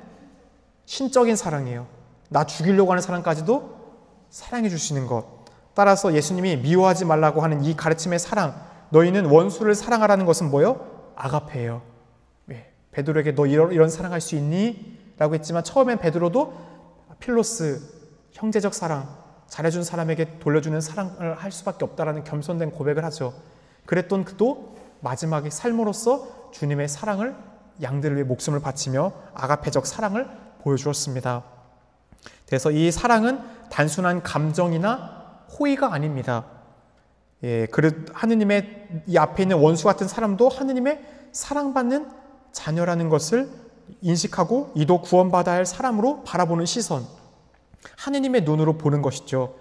신적인 사랑이에요. 나 죽이려고 하는 사람까지도 사랑해 주시는 것. 따라서 예수님이 미워하지 말라고 하는 이 가르침의 사랑, 너희는 원수를 사랑하라는 것은 뭐예요? 아가페예요. 베드로에게 너 이런 사랑할 수 있니? 라고 했지만 처음엔 베드로도 필로스, 형제적 사랑, 잘해준 사람에게 돌려주는 사랑을 할 수밖에 없다라는 겸손된 고백을 하죠. 그랬던 그도 마지막에 삶으로써 주님의 사랑을, 양들을 위해 목숨을 바치며 아가페적 사랑을 보여주었습니다. 그래서 이 사랑은 단순한 감정이나 호의가 아닙니다. 하느님의 이 앞에 있는 원수 같은 사람도 하느님의 사랑받는 자녀라는 것을 인식하고 이도 구원받아야 할 사람으로 바라보는 시선, 하느님의 눈으로 보는 것이죠.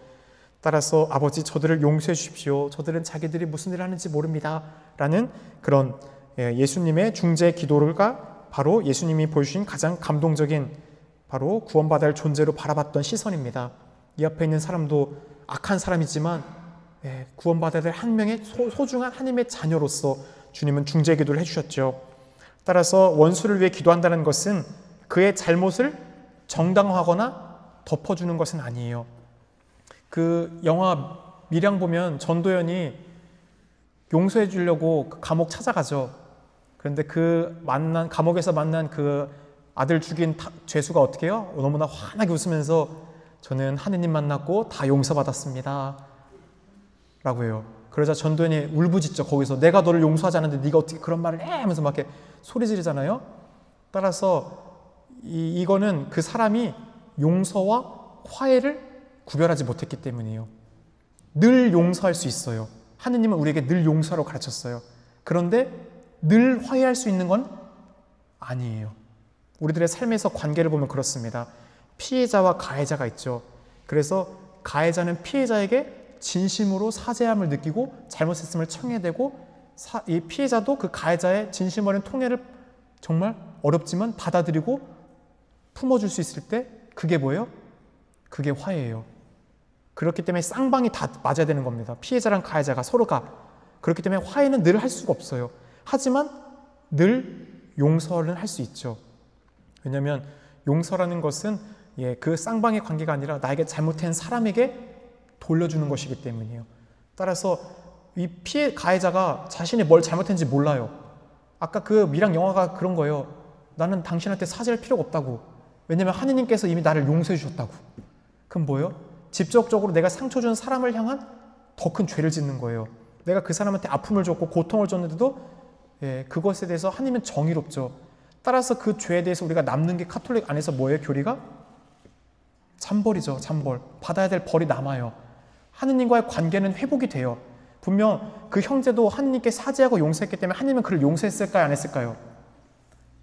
따라서 아버지 저들을 용서해 주십시오. 저들은 자기들이 무슨 일을 하는지 모릅니다. 라는 그런 예수님의 중재 기도가 바로 예수님이 보여주신 가장 감동적인 바로 구원받아야 할 존재로 바라봤던 시선입니다. 이 앞에 있는 사람도 악한 사람이지만 구원받아야 될 한 명의 소중한 하나님의 자녀로서 주님은 중재 기도를 해주셨죠. 따라서 원수를 위해 기도한다는 것은 그의 잘못을 정당화하거나 덮어주는 것은 아니에요. 그 영화 밀양 보면 전도연이 용서해 주려고 그 감옥 찾아가죠. 그런데 감옥에서 만난 그 아들 죽인 죄수가 어떻게 해요? 너무나 환하게 웃으면서 저는 하느님 만났고 다 용서받았습니다. 라고 해요. 그러자 전도연이 울부짖죠. 거기서 내가 너를 용서하지 않았는데 네가 어떻게 그런 말을 해? 하면서 막 이렇게 소리 지르잖아요. 따라서 이거는 그 사람이 용서와 화해를 구별하지 못했기 때문이에요. 늘 용서할 수 있어요. 하느님은 우리에게 늘 용서로 가르쳤어요. 그런데 늘 화해할 수 있는 건 아니에요. 우리들의 삶에서 관계를 보면 그렇습니다. 피해자와 가해자가 있죠. 그래서 가해자는 피해자에게 진심으로 사죄함을 느끼고 잘못했음을 청해대고 이 피해자도 그 가해자의 진심 어린 통해를 정말 어렵지만 받아들이고 품어줄 수 있을 때 그게 뭐예요? 그게 화해예요. 그렇기 때문에 쌍방이 다 맞아야 되는 겁니다. 피해자랑 가해자가 서로가. 그렇기 때문에 화해는 늘 할 수가 없어요. 하지만 늘 용서를 할 수 있죠. 왜냐하면 용서라는 것은 그 쌍방의 관계가 아니라 나에게 잘못한 사람에게 돌려주는 것이기 때문이에요. 따라서 이 가해자가 자신이 뭘 잘못했는지 몰라요. 아까 그 밀양 영화가 그런 거예요. 나는 당신한테 사죄할 필요가 없다고. 왜냐하면 하느님께서 이미 나를 용서해 주셨다고. 그럼 뭐예요? 직접적으로 내가 상처 준 사람을 향한 더 큰 죄를 짓는 거예요. 내가 그 사람한테 아픔을 줬고 고통을 줬는데도 그것에 대해서 하느님은 정의롭죠. 따라서 그 죄에 대해서 우리가 남는 게 카톨릭 안에서 뭐예요? 교리가? 잠벌이죠. 잠벌. 받아야 될 벌이 남아요. 하느님과의 관계는 회복이 돼요. 분명 그 형제도 하느님께 사죄하고 용서했기 때문에 하느님은 그를 용서했을까요? 안 했을까요?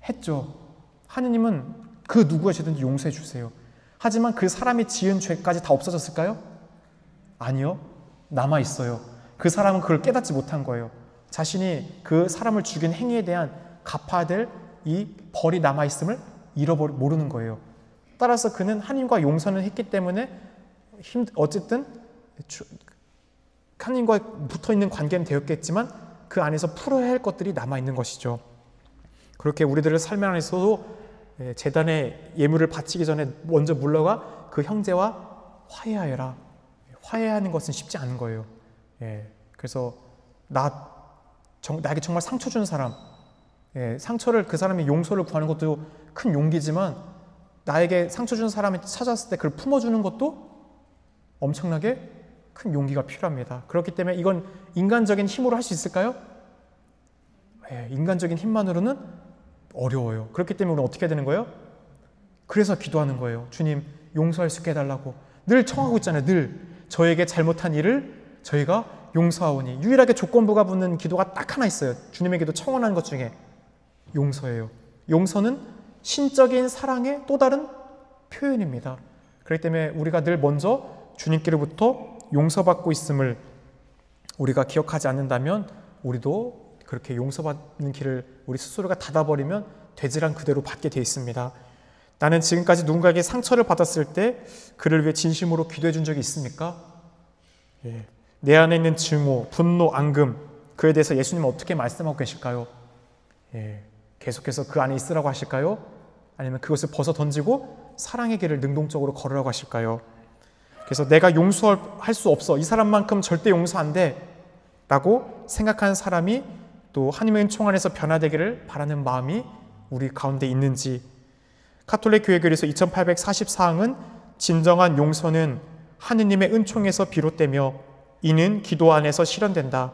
했죠. 하느님은 그 누구의 죄든지 용서해 주세요. 하지만 그 사람이 지은 죄까지 다 없어졌을까요? 아니요. 남아있어요. 그 사람은 그걸 깨닫지 못한 거예요. 자신이 그 사람을 죽인 행위에 대한 갚아야 될 이 벌이 남아있음을 모르는 거예요. 따라서 그는 하나님과 용서는 했기 때문에 어쨌든 하나님과 붙어있는 관계는 되었겠지만 그 안에서 풀어야 할 것들이 남아있는 것이죠. 그렇게 우리들의 삶 안에서도 재단에 예물을 바치기 전에 먼저 물러가 그 형제와 화해하여라. 화해하는 것은 쉽지 않은 거예요. 그래서 나에게 정말 상처 준 사람, 상처를 그 사람이 용서를 구하는 것도 큰 용기지만 나에게 상처 준 사람이 찾아왔을 때 그걸 품어주는 것도 엄청나게 큰 용기가 필요합니다. 그렇기 때문에 이건 인간적인 힘으로 할 수 있을까요? 인간적인 힘만으로는 어려워요. 그렇기 때문에 우리는 어떻게 해야 되는 거예요? 그래서 기도하는 거예요. 주님, 용서할 수 있게 해달라고 늘 청하고 있잖아요. 늘 저에게 잘못한 일을 저희가 용서하오니. 유일하게 조건부가 붙는 기도가 딱 하나 있어요. 주님에게도 청원하는 것 중에 용서예요. 용서는 신적인 사랑의 또 다른 표현입니다. 그렇기 때문에 우리가 늘 먼저 주님께로부터 용서받고 있음을 우리가 기억하지 않는다면 우리도 그렇게 용서받는 길을 우리 스스로가 닫아버리면 되질한 그대로 받게 돼 있습니다. 나는 지금까지 누군가에게 상처를 받았을 때 그를 위해 진심으로 기도해 준 적이 있습니까? 내 안에 있는 증오, 분노, 앙금, 그에 대해서 예수님은 어떻게 말씀하고 계실까요? 계속해서 그 안에 있으라고 하실까요? 아니면 그것을 벗어 던지고 사랑의 길을 능동적으로 걸으라고 하실까요? 그래서 내가 용서할 수 없어, 이 사람만큼 절대 용서 안 돼 라고 생각하는 사람이 또 하나님의 은총 안에서 변화되기를 바라는 마음이 우리 가운데 있는지. 가톨릭 교회 교리서 2844항은 진정한 용서는 하느님의 은총에서 비롯되며 이는 기도 안에서 실현된다.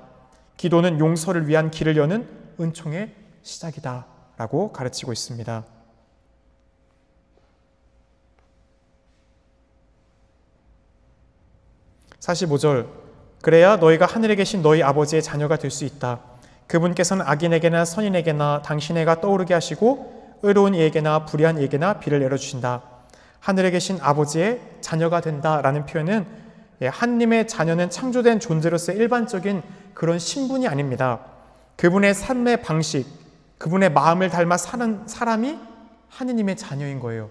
기도는 용서를 위한 길을 여는 은총의 시작이다 라고 가르치고 있습니다. 45절, 그래야 너희가 하늘에 계신 너희 아버지의 자녀가 될 수 있다. 그분께서는 악인에게나 선인에게나 당신에게 떠오르게 하시고 의로운 이에게나 불의한 이에게나 비를 내려주신다. 하늘에 계신 아버지의 자녀가 된다라는 표현은 하느님의 자녀는 창조된 존재로서의 일반적인 그런 신분이 아닙니다. 그분의 삶의 방식, 그분의 마음을 닮아 사는 사람이 하느님의 자녀인 거예요.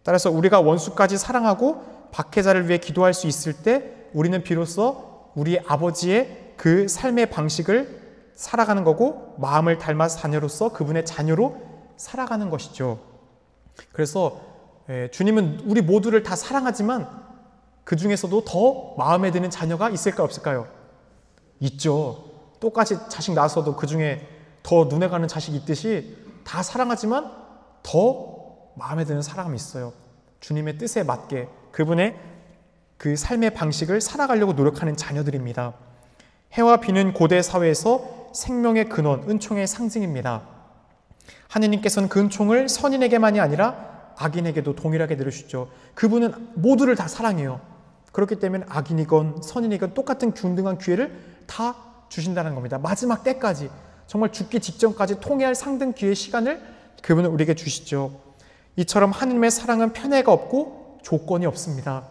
따라서 우리가 원수까지 사랑하고 박해자를 위해 기도할 수 있을 때 우리는 비로소 우리 아버지의 그 삶의 방식을 살아가는 거고 마음을 닮아 자녀로서 그분의 자녀로 살아가는 것이죠. 그래서 주님은 우리 모두를 다 사랑하지만 그 중에서도 더 마음에 드는 자녀가 있을까요, 없을까요? 있죠. 똑같이 자식 낳아서도 그 중에 더 눈에 가는 자식이 있듯이 다 사랑하지만 더 마음에 드는 사람이 있어요. 주님의 뜻에 맞게 그분의 그 삶의 방식을 살아가려고 노력하는 자녀들입니다. 해와 비는 고대 사회에서 생명의 근원, 은총의 상징입니다. 하느님께서는 그 은총을 선인에게만이 아니라 악인에게도 동일하게 내려주시죠. 그분은 모두를 다 사랑해요. 그렇기 때문에 악인이건 선인이건 똑같은 균등한 기회를 다 주신다는 겁니다. 마지막 때까지, 정말 죽기 직전까지 통해할 상등 기회의 시간을 그분은 우리에게 주시죠. 이처럼 하느님의 사랑은 편애가 없고 조건이 없습니다.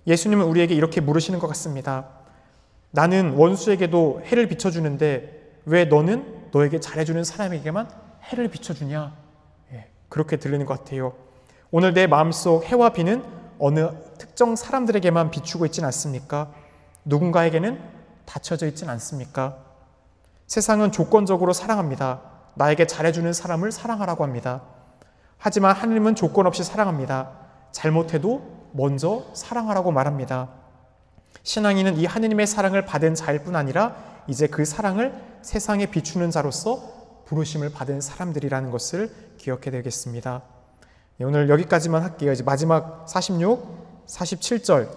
예수님은 우리에게 이렇게 물으시는 것 같습니다. 나는 원수에게도 해를 비춰주는데 왜 너는 너에게 잘해주는 사람에게만 해를 비춰주냐? 그렇게 들리는 것 같아요. 오늘 내 마음속 해와 비는 어느 특정 사람들에게만 비추고 있지는 않습니까? 누군가에게는 닫혀져 있지는 않습니까? 세상은 조건적으로 사랑합니다. 나에게 잘해주는 사람을 사랑하라고 합니다. 하지만 하느님은 조건 없이 사랑합니다. 잘못해도 먼저 사랑하라고 말합니다. 신앙인은 이 하느님의 사랑을 받은 자일 뿐 아니라 이제 그 사랑을 세상에 비추는 자로서 부르심을 받은 사람들이라는 것을 기억해야 되겠습니다. 오늘 여기까지만 할게요. 이제 마지막 46, 47절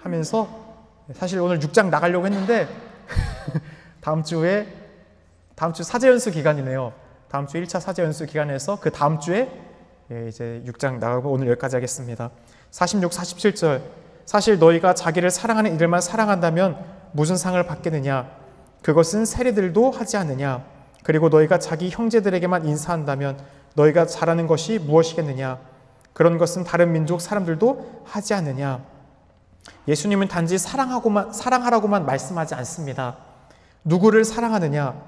하면서 사실 오늘 6장 나가려고 했는데 다음 주 사제연수 기간이네요. 다음 주 1차 사제연수 기간에서 그 다음 주에 이제 6장 나가고 오늘 여기까지 하겠습니다. 46, 47절, 사실 너희가 자기를 사랑하는 이들만 사랑한다면 무슨 상을 받겠느냐? 그것은 세리들도 하지 않느냐? 그리고 너희가 자기 형제들에게만 인사한다면 너희가 잘하는 것이 무엇이겠느냐? 그런 것은 다른 민족 사람들도 하지 않느냐? 예수님은 단지 사랑하라고만 말씀하지 않습니다. 누구를 사랑하느냐?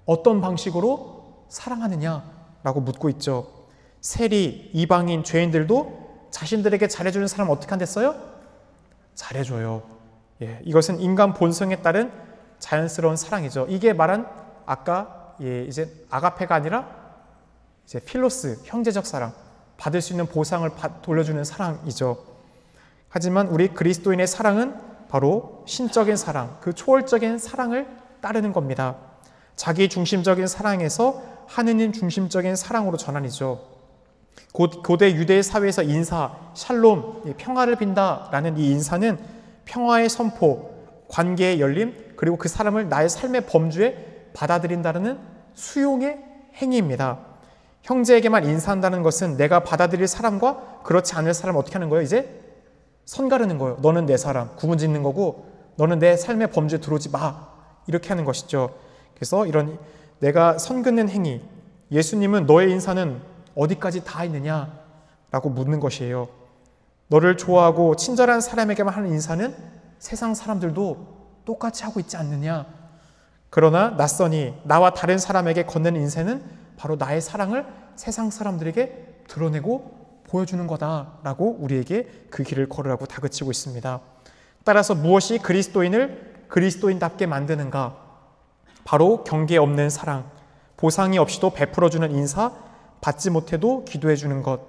어떤 방식으로 사랑하느냐라고 묻고 있죠. 세리, 이방인, 죄인들도 자신들에게 잘해주는 사람 어떻게 한댔어요? 잘해줘요. 이것은 인간 본성에 따른 자연스러운 사랑이죠. 이게 말한 아까 이제 아가페가 아니라 이제 필로스, 형제적 사랑, 받을 수 있는 보상을 돌려주는 사랑이죠. 하지만 우리 그리스도인의 사랑은 바로 신적인 사랑, 그 초월적인 사랑을 따르는 겁니다. 자기 중심적인 사랑에서 하느님 중심적인 사랑으로 전환이죠. 고대 유대 사회에서 인사, 샬롬, 평화를 빈다라는 이 인사는 평화의 선포, 관계의 열림, 그리고 그 사람을 나의 삶의 범주에 받아들인다는 수용의 행위입니다. 형제에게만 인사한다는 것은 내가 받아들일 사람과 그렇지 않을 사람을 어떻게 하는 거예요? 이제 선 가르는 거예요. 너는 내 사람, 구분 짓는 거고 너는 내 삶의 범주에 들어오지 마. 이렇게 하는 것이죠. 그래서 이런 내가 선 긋는 행위, 예수님은 너의 인사는 어디까지 다 있느냐? 라고 묻는 것이에요. 너를 좋아하고 친절한 사람에게만 하는 인사는 세상 사람들도 똑같이 하고 있지 않느냐? 그러나 낯선이 나와 다른 사람에게 건네는 인사는 바로 나의 사랑을 세상 사람들에게 드러내고 보여주는 거다라고 우리에게 그 길을 걸으라고 다그치고 있습니다. 따라서 무엇이 그리스도인을 그리스도인답게 만드는가? 바로 경계 없는 사랑, 보상이 없이도 베풀어주는 인사, 받지 못해도 기도해주는 것.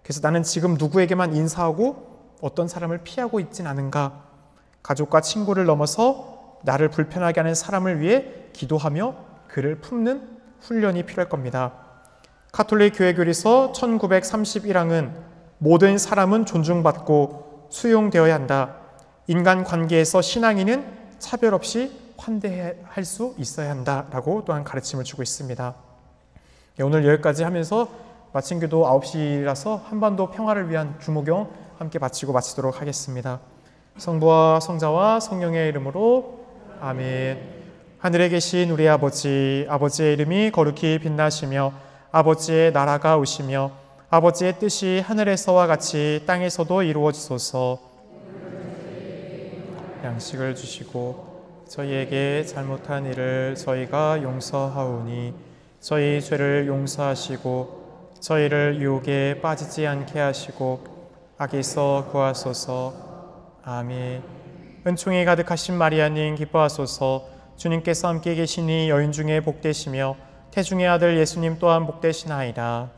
그래서 나는 지금 누구에게만 인사하고 어떤 사람을 피하고 있진 않은가? 가족과 친구를 넘어서 나를 불편하게 하는 사람을 위해 기도하며 그를 품는 훈련이 필요할 겁니다. 가톨릭 교회 교리서 1931항은 모든 사람은 존중받고 수용되어야 한다. 인간 관계에서 신앙인은 차별 없이 환대할 수 있어야 한다라고 또한 가르침을 주고 있습니다. 오늘 여기까지 하면서 마친 기도 9시라서 한반도 평화를 위한 주모경 함께 마치도록 하겠습니다. 성부와 성자와 성령의 이름으로 아멘. 하늘에 계신 우리 아버지, 아버지의 이름이 거룩히 빛나시며 아버지의 나라가 오시며 아버지의 뜻이 하늘에서와 같이 땅에서도 이루어지소서. 양식을 주시고 저희에게 잘못한 일을 저희가 용서하오니 저희 죄를 용서하시고 저희를 유혹에 빠지지 않게 하시고 악에서 구하소서. 아멘. 은총이 가득하신 마리아님 기뻐하소서. 주님께서 함께 계시니 여인 중에 복되시며 태중의 아들 예수님 또한 복되시나이다.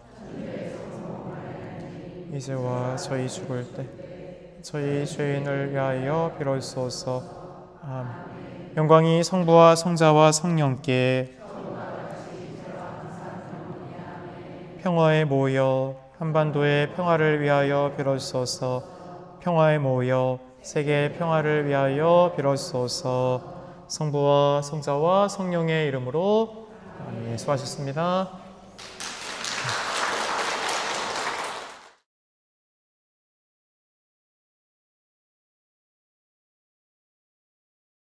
이제와 저희 죽을 때 저희 죄인을 위하여 빌어주소서. 아멘. 영광이 성부와 성자와 성령께 평화에 모여 한반도의 평화를 위하여 빌어주소서. 평화에 모여 세계의 평화를 위하여 빌어주소서. 성부와 성자와 성령의 이름으로 아멘. 수고하셨습니다.